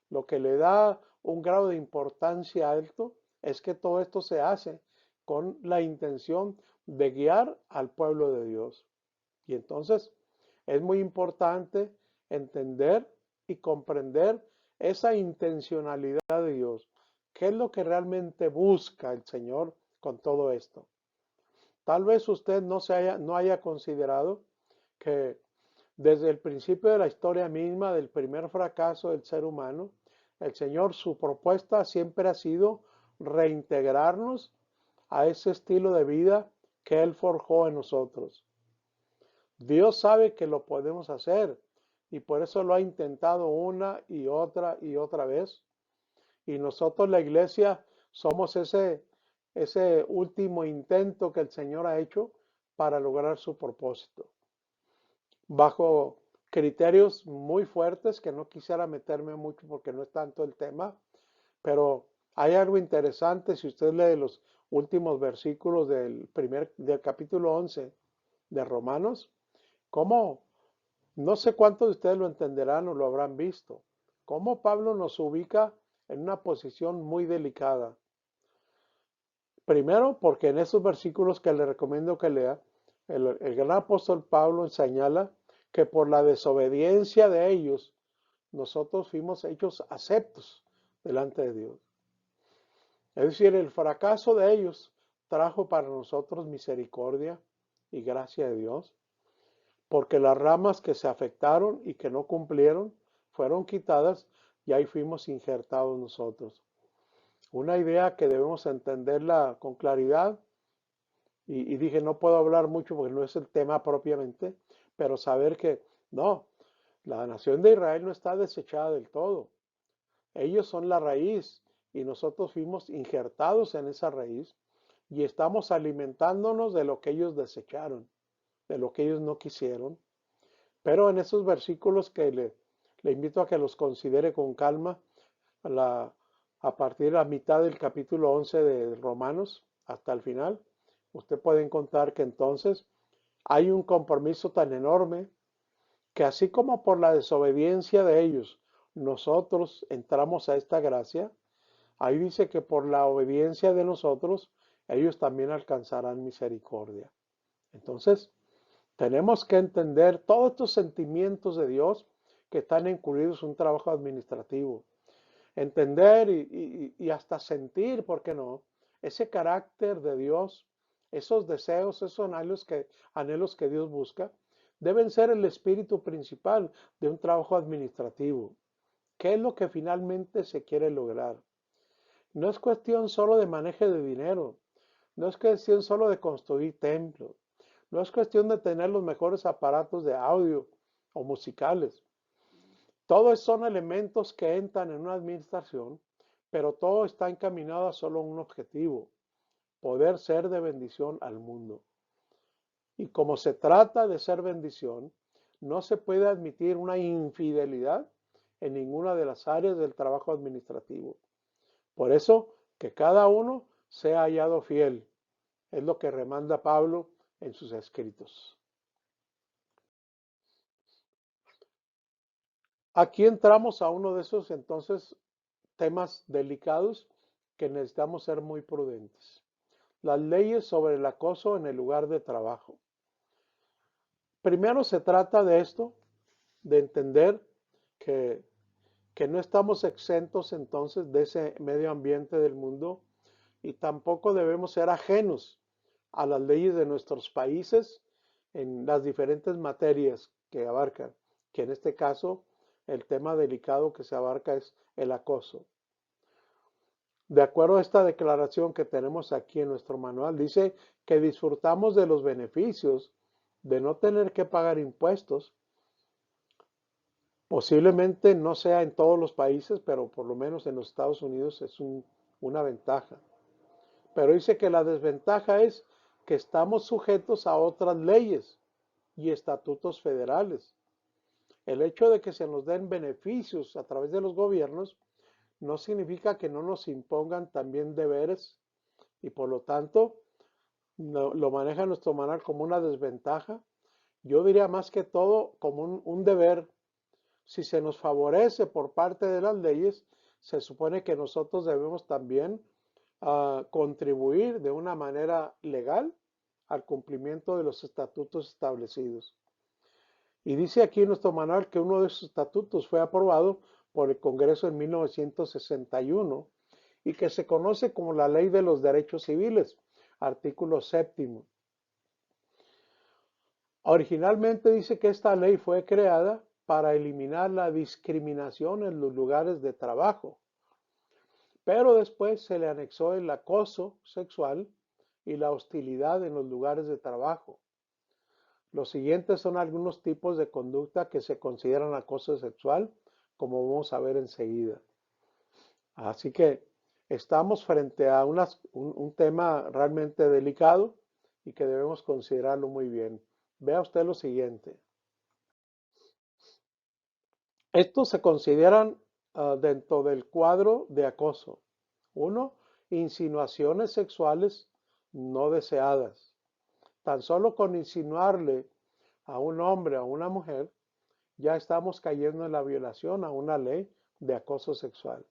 lo que le da un grado de importancia alto, es que todo esto se hace con la intención de guiar al pueblo de Dios. Y entonces es muy importante entender y comprender esa intencionalidad de Dios. ¿Qué es lo que realmente busca el Señor con todo esto? Tal vez usted no haya considerado que desde el principio de la historia misma, del primer fracaso del ser humano, el Señor, su propuesta siempre ha sido reintegrarnos a ese estilo de vida que Él forjó en nosotros. Dios sabe que lo podemos hacer y por eso lo ha intentado una y otra vez. Y nosotros, la iglesia, somos ese último intento que el Señor ha hecho para lograr su propósito. Bajo criterios muy fuertes que no quisiera meterme mucho porque no es tanto el tema, pero hay algo interesante si usted lee los últimos versículos del capítulo 11 de Romanos, cómo, no sé cuántos de ustedes lo entenderán o lo habrán visto, cómo Pablo nos ubica en una posición muy delicada. Primero, porque en esos versículos que le recomiendo que lea, el gran apóstol Pablo señala que por la desobediencia de ellos, nosotros fuimos hechos aceptos delante de Dios. Es decir, el fracaso de ellos trajo para nosotros misericordia y gracia de Dios, porque las ramas que se afectaron y que no cumplieron fueron quitadas y ahí fuimos injertados nosotros. Una idea que debemos entenderla con claridad y dije no puedo hablar mucho porque no es el tema propiamente, pero saber que no, la nación de Israel no está desechada del todo. Ellos son la raíz y nosotros fuimos injertados en esa raíz y estamos alimentándonos de lo que ellos desecharon, de lo que ellos no quisieron. Pero en esos versículos que le invito a que los considere con calma, a partir de la mitad del capítulo 11 de Romanos hasta el final, usted puede encontrar que entonces hay un compromiso tan enorme que así como por la desobediencia de ellos nosotros entramos a esta gracia, ahí dice que por la obediencia de nosotros ellos también alcanzarán misericordia. Entonces, tenemos que entender todos estos sentimientos de Dios que están incluidos en un trabajo administrativo. Entender y hasta sentir, ¿por qué no? Ese carácter de Dios, esos deseos, esos anhelos que Dios busca, deben ser el espíritu principal de un trabajo administrativo. ¿Qué es lo que finalmente se quiere lograr? No es cuestión solo de manejo de dinero, no es cuestión solo de construir templos, no es cuestión de tener los mejores aparatos de audio o musicales. Todos son elementos que entran en una administración, pero todo está encaminado a solo un objetivo, poder ser de bendición al mundo. Y como se trata de ser bendición, no se puede admitir una infidelidad en ninguna de las áreas del trabajo administrativo. Por eso, que cada uno sea hallado fiel, es lo que remanda Pablo en sus escritos. Aquí entramos a uno de esos entonces temas delicados que necesitamos ser muy prudentes. Las leyes sobre el acoso en el lugar de trabajo. Primero se trata de esto, de entender que, que no estamos exentos entonces de ese medio ambiente del mundo y tampoco debemos ser ajenos a las leyes de nuestros países en las diferentes materias que abarcan, que en este caso el tema delicado que se abarca es el acoso. De acuerdo a esta declaración que tenemos aquí en nuestro manual, dice que disfrutamos de los beneficios de no tener que pagar impuestos. Posiblemente no sea en todos los países, pero por lo menos en los Estados Unidos es una ventaja. Pero dice que la desventaja es que estamos sujetos a otras leyes y estatutos federales. El hecho de que se nos den beneficios a través de los gobiernos no significa que no nos impongan también deberes y por lo tanto lo maneja nuestro manual como una desventaja. Yo diría más que todo como un deber. Si se nos favorece por parte de las leyes, se supone que nosotros debemos también contribuir de una manera legal al cumplimiento de los estatutos establecidos. Y dice aquí en nuestro manual que uno de esos estatutos fue aprobado por el Congreso en 1961 y que se conoce como la Ley de los Derechos Civiles, artículo séptimo. Originalmente dice que esta ley fue creada para eliminar la discriminación en los lugares de trabajo, pero después se le anexó el acoso sexual y la hostilidad en los lugares de trabajo. Los siguientes son algunos tipos de conducta que se consideran acoso sexual, como vamos a ver enseguida. Así que estamos frente a un tema realmente delicado y que debemos considerarlo muy bien. Vea usted lo siguiente. Estos se consideran dentro del cuadro de acoso. Uno, insinuaciones sexuales no deseadas. Tan solo con insinuarle a un hombre o a una mujer, ya estamos cayendo en la violación a una ley de acoso sexual.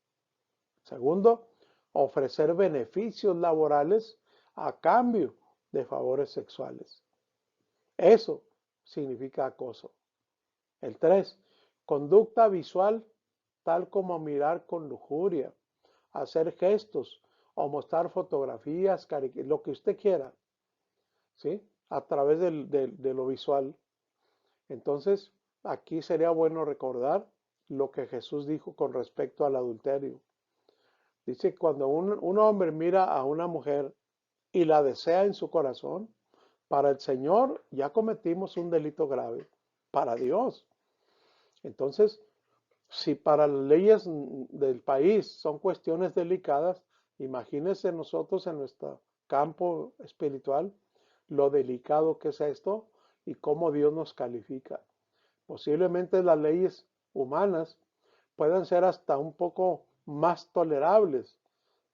Segundo, ofrecer beneficios laborales a cambio de favores sexuales. Eso significa acoso. El 3, conducta visual tal como mirar con lujuria, hacer gestos o mostrar fotografías, lo que usted quiera, ¿sí? A través de lo visual. Entonces, aquí sería bueno recordar lo que Jesús dijo con respecto al adulterio. Dice, cuando un hombre mira a una mujer y la desea en su corazón, para el Señor ya cometimos un delito grave, para Dios. Entonces, si para las leyes del país son cuestiones delicadas, imagínense nosotros en nuestro campo espiritual lo delicado que es esto y cómo Dios nos califica. Posiblemente las leyes humanas puedan ser hasta un poco más tolerables,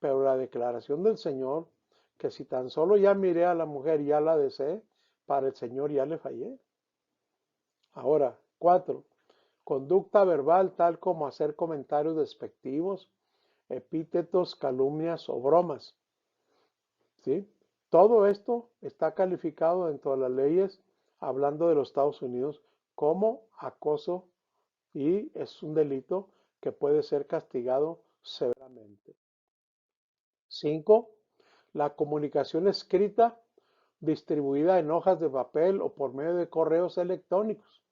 pero la declaración del Señor, que si tan solo ya miré a la mujer y ya la deseé, para el Señor ya le fallé. Ahora, 4. Conducta verbal tal como hacer comentarios despectivos, epítetos, calumnias o bromas. ¿Sí? Todo esto está calificado dentro de las leyes, hablando de los Estados Unidos, como acoso y es un delito que puede ser castigado severamente. 5. La comunicación escrita distribuida en hojas de papel o por medio de correos electrónicos.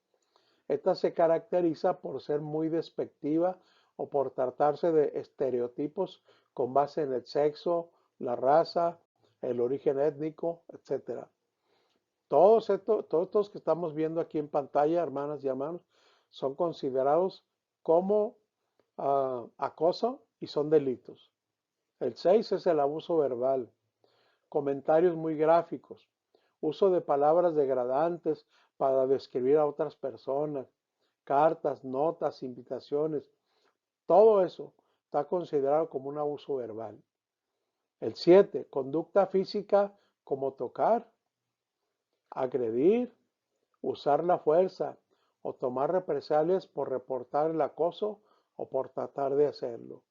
Esta se caracteriza por ser muy despectiva o por tratarse de estereotipos con base en el sexo, la raza, el origen étnico, etc. Todos estos que estamos viendo aquí en pantalla, hermanas y hermanos, son considerados como acoso y son delitos. El 6 es el abuso verbal, comentarios muy gráficos, uso de palabras degradantes para describir a otras personas, cartas, notas, invitaciones, todo eso está considerado como un abuso verbal. El 7, conducta física como tocar, agredir, usar la fuerza o tomar represalias por reportar el acoso o por tratar de hacerlo.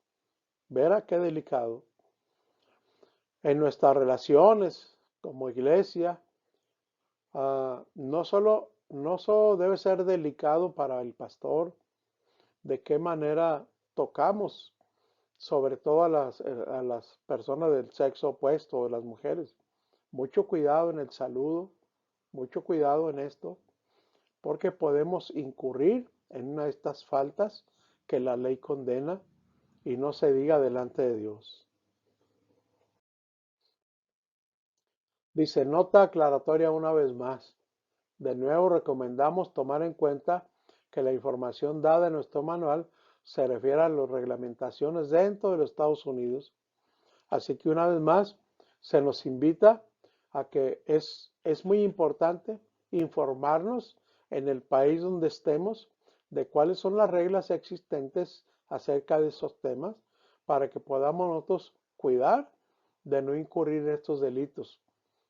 Verá qué delicado. En nuestras relaciones como iglesia, no solo debe ser delicado para el pastor de qué manera tocamos, sobre todo a las personas del sexo opuesto, las mujeres. Mucho cuidado en el saludo, mucho cuidado en esto, porque podemos incurrir en una de estas faltas que la ley condena y no se diga delante de Dios. Dice, nota aclaratoria una vez más. De nuevo, recomendamos tomar en cuenta que la información dada en nuestro manual se refiere a las reglamentaciones dentro de los Estados Unidos. Así que una vez más, se nos invita a que es muy importante informarnos en el país donde estemos de cuáles son las reglas existentes acerca de esos temas para que podamos nosotros cuidar de no incurrir en estos delitos.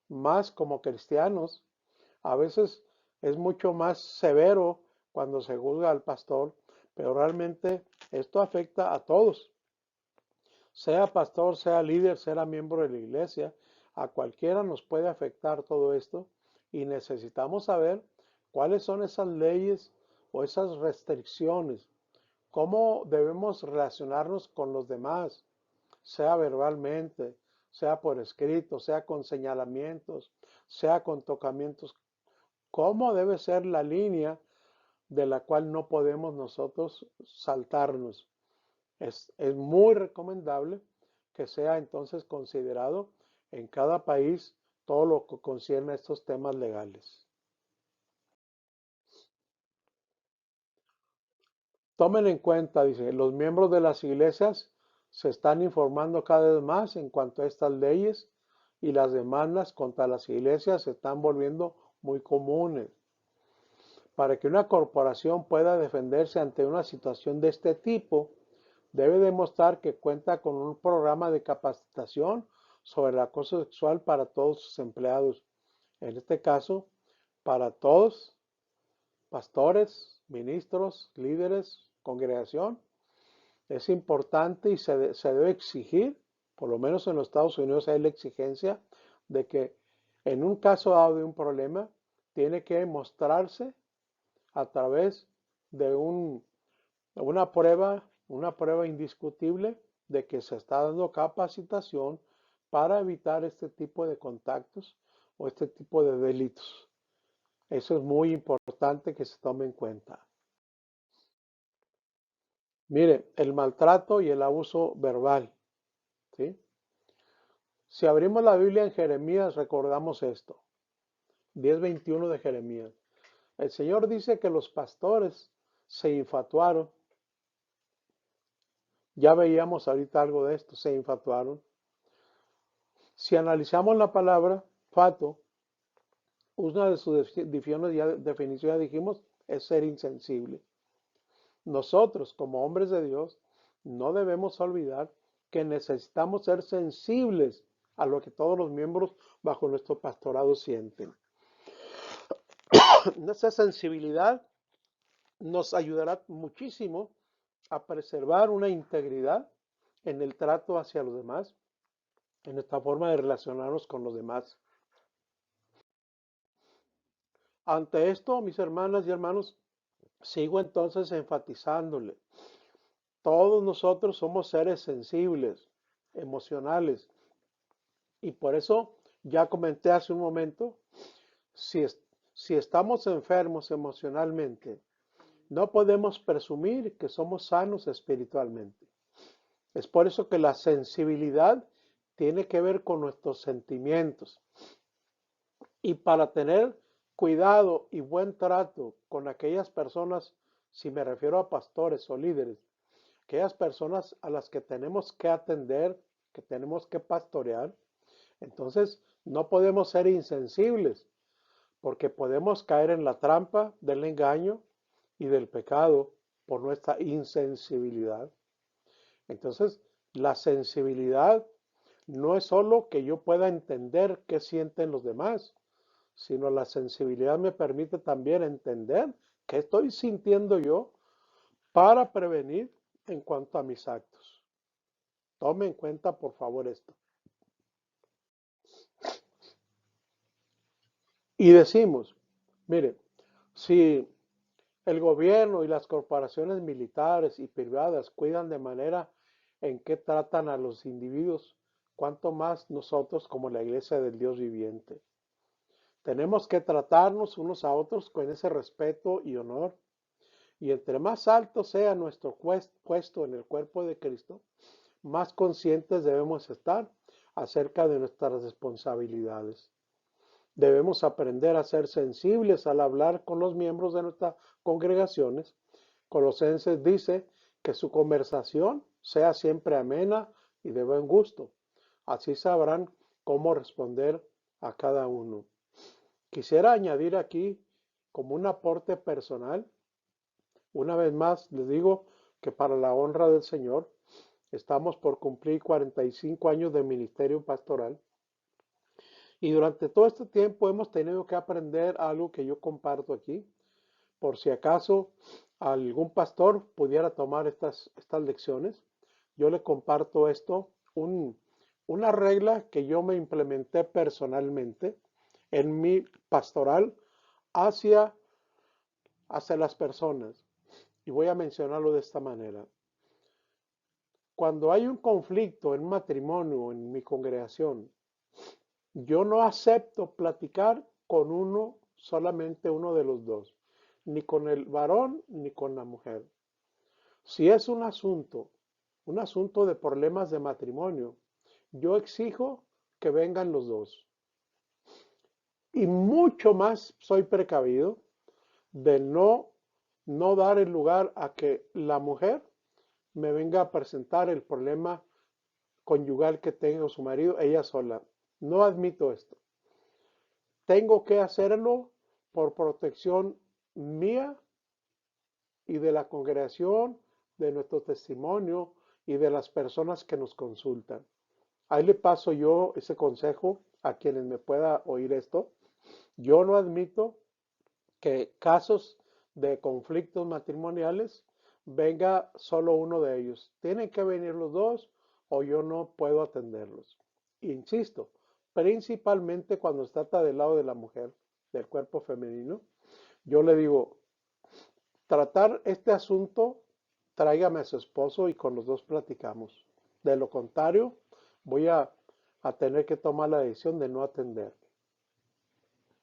Más como cristianos, a veces es mucho más severo cuando se juzga al pastor, pero realmente esto afecta a todos, sea pastor, sea líder, sea miembro de la iglesia, a cualquiera nos puede afectar todo esto y necesitamos saber cuáles son esas leyes o esas restricciones, cómo debemos relacionarnos con los demás, sea verbalmente, sea por escrito, sea con señalamientos, sea con tocamientos. ¿Cómo debe ser la línea de la cual no podemos nosotros saltarnos? Es muy recomendable que sea entonces considerado en cada país todo lo que concierne a estos temas legales. Tomen en cuenta, dice, los miembros de las iglesias se están informando cada vez más en cuanto a estas leyes y las demandas contra las iglesias se están volviendo muy comunes. Para que una corporación pueda defenderse ante una situación de este tipo, debe demostrar que cuenta con un programa de capacitación sobre el acoso sexual para todos sus empleados. En este caso, para todos, pastores, ministros, líderes, congregación. Es importante y se debe exigir, por lo menos en los Estados Unidos hay la exigencia de que en un caso dado de un problema, tiene que mostrarse a través de una prueba indiscutible de que se está dando capacitación para evitar este tipo de contactos o este tipo de delitos. Eso es muy importante que se tome en cuenta. Mire, el maltrato y el abuso verbal, ¿sí? Si abrimos la Biblia en Jeremías, recordamos esto, 10:21 de Jeremías. El Señor dice que los pastores se infatuaron. Ya veíamos ahorita algo de esto, se infatuaron. Si analizamos la palabra fato, una de sus definiciones, ya dijimos, es ser insensible. Nosotros, como hombres de Dios, no debemos olvidar que necesitamos ser sensibles a lo que todos los miembros bajo nuestro pastorado sienten. Esa sensibilidad nos ayudará muchísimo a preservar una integridad en el trato hacia los demás, en nuestra forma de relacionarnos con los demás. Ante esto, mis hermanas y hermanos, sigo entonces enfatizándole. Todos nosotros somos seres sensibles, emocionales, y por eso ya comenté hace un momento, si, si estamos enfermos emocionalmente, no podemos presumir que somos sanos espiritualmente. Es por eso que la sensibilidad tiene que ver con nuestros sentimientos. Y para tener cuidado y buen trato con aquellas personas, si me refiero a pastores o líderes, aquellas personas a las que tenemos que atender, que tenemos que pastorear, entonces no podemos ser insensibles, porque podemos caer en la trampa del engaño y del pecado por nuestra insensibilidad. Entonces, la sensibilidad no es solo que yo pueda entender qué sienten los demás, sino la sensibilidad me permite también entender qué estoy sintiendo yo para prevenir en cuanto a mis actos. Tome en cuenta, por favor, esto. Y decimos, mire, si el gobierno y las corporaciones militares y privadas cuidan de manera en que tratan a los individuos, cuanto más nosotros como la iglesia del Dios viviente. Tenemos que tratarnos unos a otros con ese respeto y honor. Y entre más alto sea nuestro puesto en el cuerpo de Cristo, más conscientes debemos estar acerca de nuestras responsabilidades. Debemos aprender a ser sensibles al hablar con los miembros de nuestras congregaciones. Colosenses dice que su conversación sea siempre amena y de buen gusto. Así sabrán cómo responder a cada uno. Quisiera añadir aquí como un aporte personal, una vez más les digo que para la honra del Señor estamos por cumplir 45 años de ministerio pastoral y durante todo este tiempo hemos tenido que aprender algo que yo comparto aquí, por si acaso algún pastor pudiera tomar estas lecciones. Yo le comparto esto, una regla que yo me implementé personalmente en mi pastoral hacia, hacia las personas. Y y voy a mencionarlo de esta manera. Cuando hay un conflicto en matrimonio en mi congregación, yo no acepto platicar con solamente uno de los dos, ni con el varón ni con la mujer. Si es un asunto de problemas de matrimonio, yo exijo que vengan los dos. Y mucho más soy precavido de no dar el lugar a que la mujer me venga a presentar el problema conyugal que tenga su marido, ella sola. No admito esto. Tengo que hacerlo por protección mía y de la congregación, de nuestro testimonio y de las personas que nos consultan. Ahí le paso yo ese consejo a quienes me pueda oír esto. Yo no admito que casos de conflictos matrimoniales venga solo uno de ellos. Tienen que venir los dos o yo no puedo atenderlos. Insisto, principalmente cuando se trata del lado de la mujer, del cuerpo femenino, yo le digo, tratar este asunto, tráigame a su esposo y con los dos platicamos. De lo contrario, voy a tener que tomar la decisión de no atender.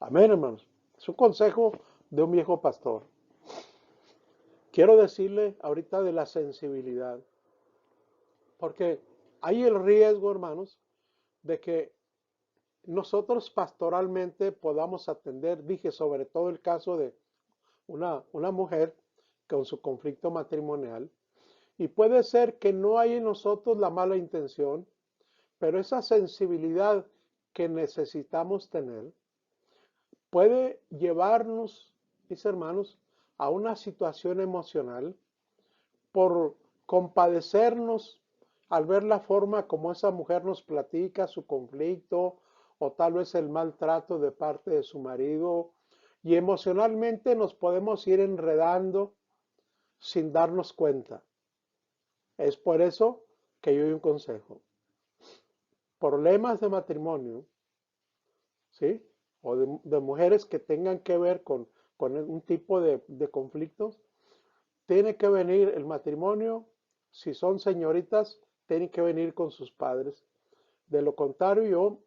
Amén, hermanos. Es un consejo de un viejo pastor. Quiero decirle ahorita de la sensibilidad, porque hay el riesgo, hermanos, de que nosotros pastoralmente podamos atender, dije sobre todo el caso de una mujer con su conflicto matrimonial, y puede ser que no hay en nosotros la mala intención, pero esa sensibilidad que necesitamos tener puede llevarnos, mis hermanos, a una situación emocional por compadecernos al ver la forma como esa mujer nos platica su conflicto o tal vez el maltrato de parte de su marido y emocionalmente nos podemos ir enredando sin darnos cuenta. Es por eso que yo doy un consejo. Problemas de matrimonio, ¿sí? O de mujeres que tengan que ver con un tipo de conflictos, tiene que venir el matrimonio, si son señoritas, tienen que venir con sus padres. De lo contrario, yo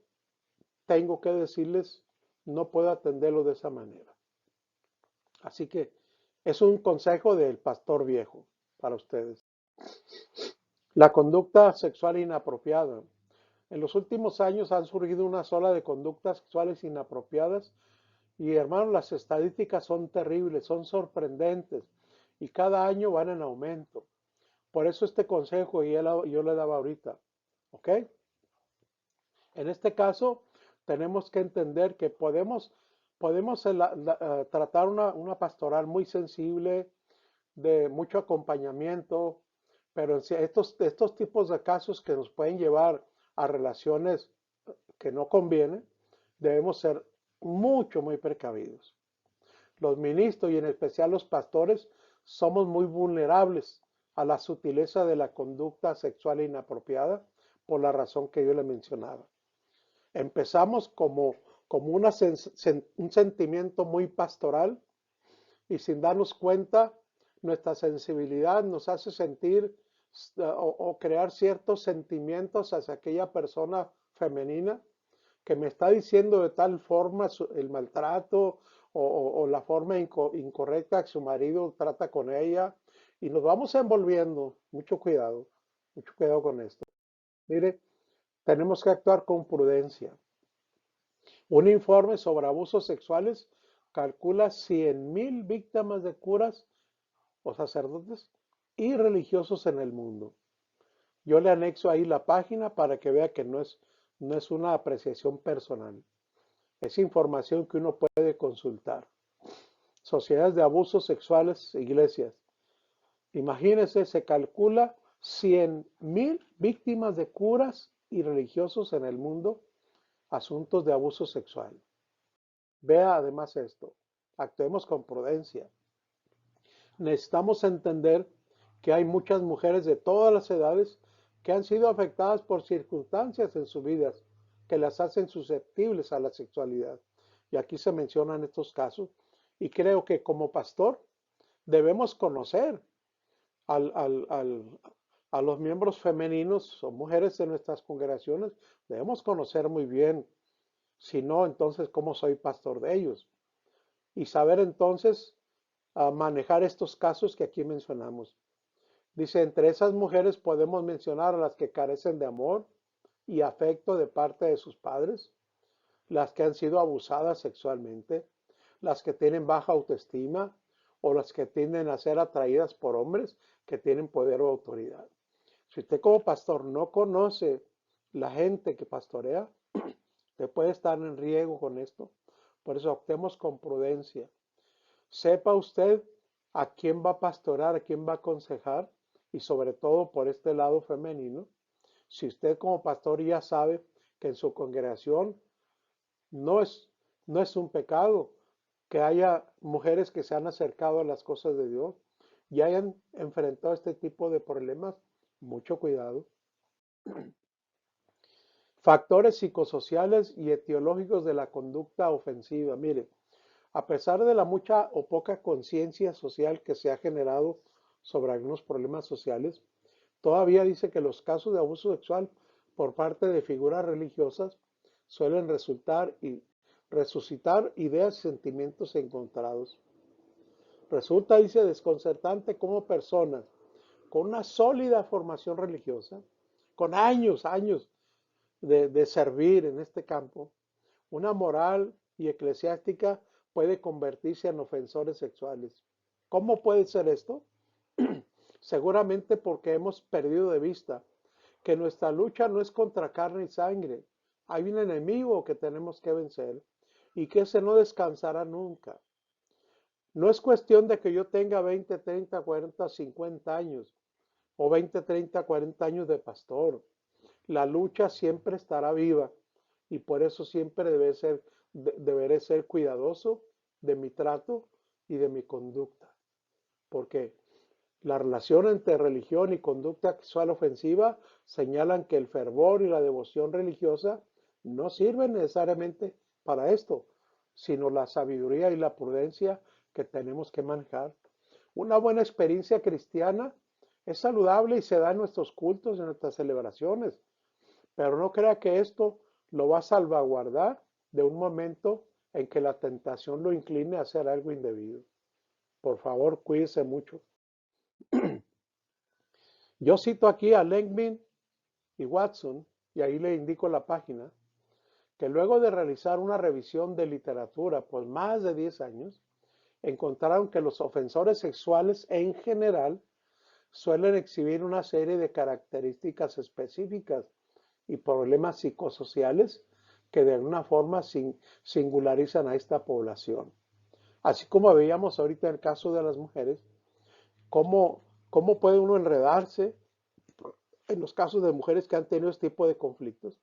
tengo que decirles, no puedo atenderlo de esa manera. Así que es un consejo del pastor viejo para ustedes. La conducta sexual inapropiada. En los últimos años han surgido una ola de conductas sexuales inapropiadas y hermanos, las estadísticas son terribles, son sorprendentes y cada año van en aumento. Por eso este consejo yo le daba ahorita, ¿ok? En este caso, tenemos que entender que podemos tratar una pastoral muy sensible, de mucho acompañamiento, pero estos tipos de casos que nos pueden llevar a relaciones que no convienen, debemos ser muy precavidos. Los ministros y en especial los pastores somos muy vulnerables a la sutileza de la conducta sexual inapropiada por la razón que yo le mencionaba. Empezamos como un sentimiento muy pastoral y sin darnos cuenta, nuestra sensibilidad nos hace sentir o crear ciertos sentimientos hacia aquella persona femenina que me está diciendo de tal forma el maltrato o la forma incorrecta que su marido trata con ella y nos vamos envolviendo. Mucho cuidado con esto. Mire, tenemos que actuar con prudencia. Un informe sobre abusos sexuales calcula 100,000 víctimas de curas o sacerdotes y religiosos en el mundo. Yo le anexo ahí la página para que vea que no es una apreciación personal. Es información que uno puede consultar. Sociedades de abusos sexuales, iglesias. Imagínense, se calcula 100,000 víctimas de curas y religiosos en el mundo, asuntos de abuso sexual. Vea además esto, actuemos con prudencia. Necesitamos entender que hay muchas mujeres de todas las edades que han sido afectadas por circunstancias en sus vidas que las hacen susceptibles a la sexualidad. Y aquí se mencionan estos casos. Y creo que como pastor debemos conocer al- al- al- a los miembros femeninos o mujeres de nuestras congregaciones, debemos conocer muy bien. Si no, entonces, ¿cómo soy pastor de ellos? Y saber entonces manejar estos casos que aquí mencionamos. Dice, entre esas mujeres podemos mencionar a las que carecen de amor y afecto de parte de sus padres, las que han sido abusadas sexualmente, las que tienen baja autoestima o las que tienden a ser atraídas por hombres que tienen poder o autoridad. Si usted como pastor no conoce la gente que pastorea, te puede estar en riesgo con esto. Por eso optemos con prudencia. Sepa usted a quién va a pastorar, a quién va a aconsejar y sobre todo por este lado femenino. Si usted como pastor ya sabe que en su congregación no es, no es un pecado que haya mujeres que se han acercado a las cosas de Dios y hayan enfrentado este tipo de problemas, mucho cuidado. Factores psicosociales y etiológicos de la conducta ofensiva. Mire, a pesar de la mucha o poca conciencia social que se ha generado sobre algunos problemas sociales, todavía dice que los casos de abuso sexual por parte de figuras religiosas suelen resultar y resucitar ideas y sentimientos encontrados. Resulta, dice, desconcertante cómo personas con una sólida formación religiosa, con años de servir en este campo, una moral y eclesiástica puede convertirse en ofensores sexuales. ¿Cómo puede ser esto? Seguramente porque hemos perdido de vista que nuestra lucha no es contra carne y sangre. Hay un enemigo que tenemos que vencer y que ese no descansará nunca. No es cuestión de que yo tenga 20, 30, 40, 50 años o 20, 30, 40 años de pastor. La lucha siempre estará viva y por eso siempre deberé ser cuidadoso de mi trato y de mi conducta. Porque la relación entre religión y conducta sexual ofensiva señalan que el fervor y la devoción religiosa no sirven necesariamente para esto, sino la sabiduría y la prudencia que tenemos que manejar. Una buena experiencia cristiana es saludable y se da en nuestros cultos, en nuestras celebraciones, pero no crea que esto lo va a salvaguardar de un momento en que la tentación lo incline a hacer algo indebido. Por favor, cuídese mucho. Yo cito aquí a Langman y Watson, y ahí le indico la página, que luego de realizar una revisión de literatura por más de 10 años, encontraron que los ofensores sexuales en general suelen exhibir una serie de características específicas y problemas psicosociales que de alguna forma singularizan a esta población. Así como veíamos ahorita en el caso de las mujeres, cómo puede uno enredarse en los casos de mujeres que han tenido este tipo de conflictos.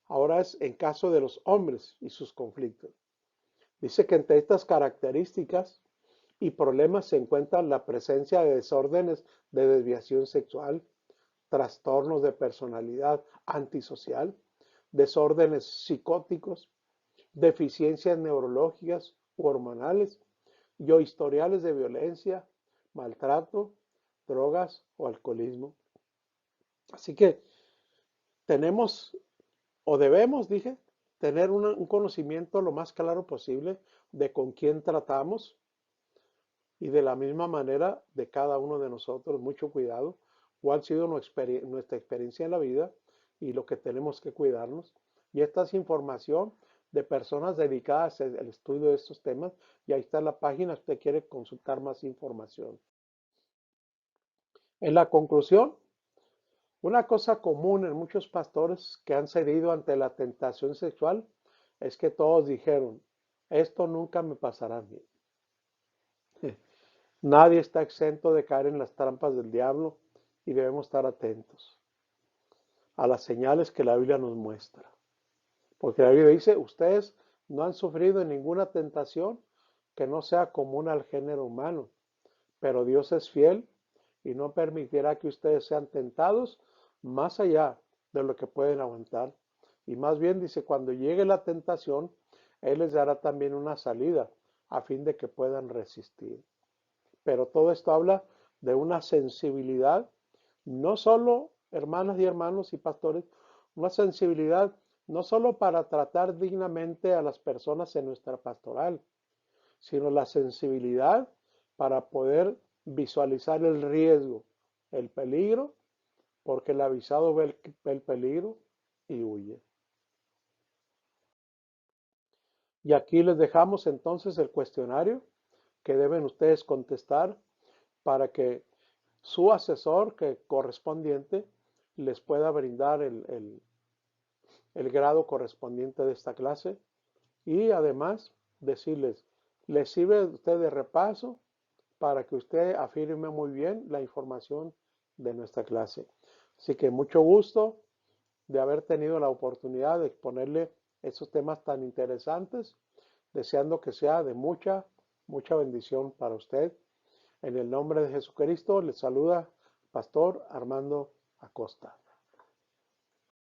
Ahora es en caso de los hombres y sus conflictos. Dice que entre estas características y problemas se encuentra la presencia de desórdenes de desviación sexual, trastornos de personalidad antisocial, desórdenes psicóticos, deficiencias neurológicas u hormonales y o historiales de violencia, maltrato, drogas o alcoholismo. Así que tenemos o debemos, dije, tener un conocimiento lo más claro posible de con quién tratamos y de la misma manera de cada uno de nosotros, mucho cuidado, cuál ha sido nuestra experiencia en la vida y lo que tenemos que cuidarnos. Y esta es información de personas dedicadas al estudio de estos temas y ahí está la página si usted quiere consultar más información. En la conclusión, una cosa común en muchos pastores que han cedido ante la tentación sexual es que todos dijeron, esto nunca me pasará a mí. Nadie está exento de caer en las trampas del diablo y debemos estar atentos a las señales que la Biblia nos muestra. Porque la Biblia dice, ustedes no han sufrido ninguna tentación que no sea común al género humano, pero Dios es fiel y no permitirá que ustedes sean tentados más allá de lo que pueden aguantar. Y más bien dice, cuando llegue la tentación, Él les dará también una salida a fin de que puedan resistir. Pero todo esto habla de una sensibilidad, no solo hermanas y hermanos y pastores, una sensibilidad no solo para tratar dignamente a las personas en nuestra pastoral, sino la sensibilidad para poder visualizar el riesgo, el peligro, porque el avisado ve el peligro y huye. Y aquí les dejamos entonces el cuestionario que deben ustedes contestar para que su asesor que correspondiente les pueda brindar el grado correspondiente de esta clase y además decirles, les sirve a usted de repaso para que usted afirme muy bien la información de nuestra clase. Así que mucho gusto de haber tenido la oportunidad de exponerle esos temas tan interesantes, deseando que sea de mucha bendición para usted. En el nombre de Jesucristo, les saluda Pastor Armando Acosta.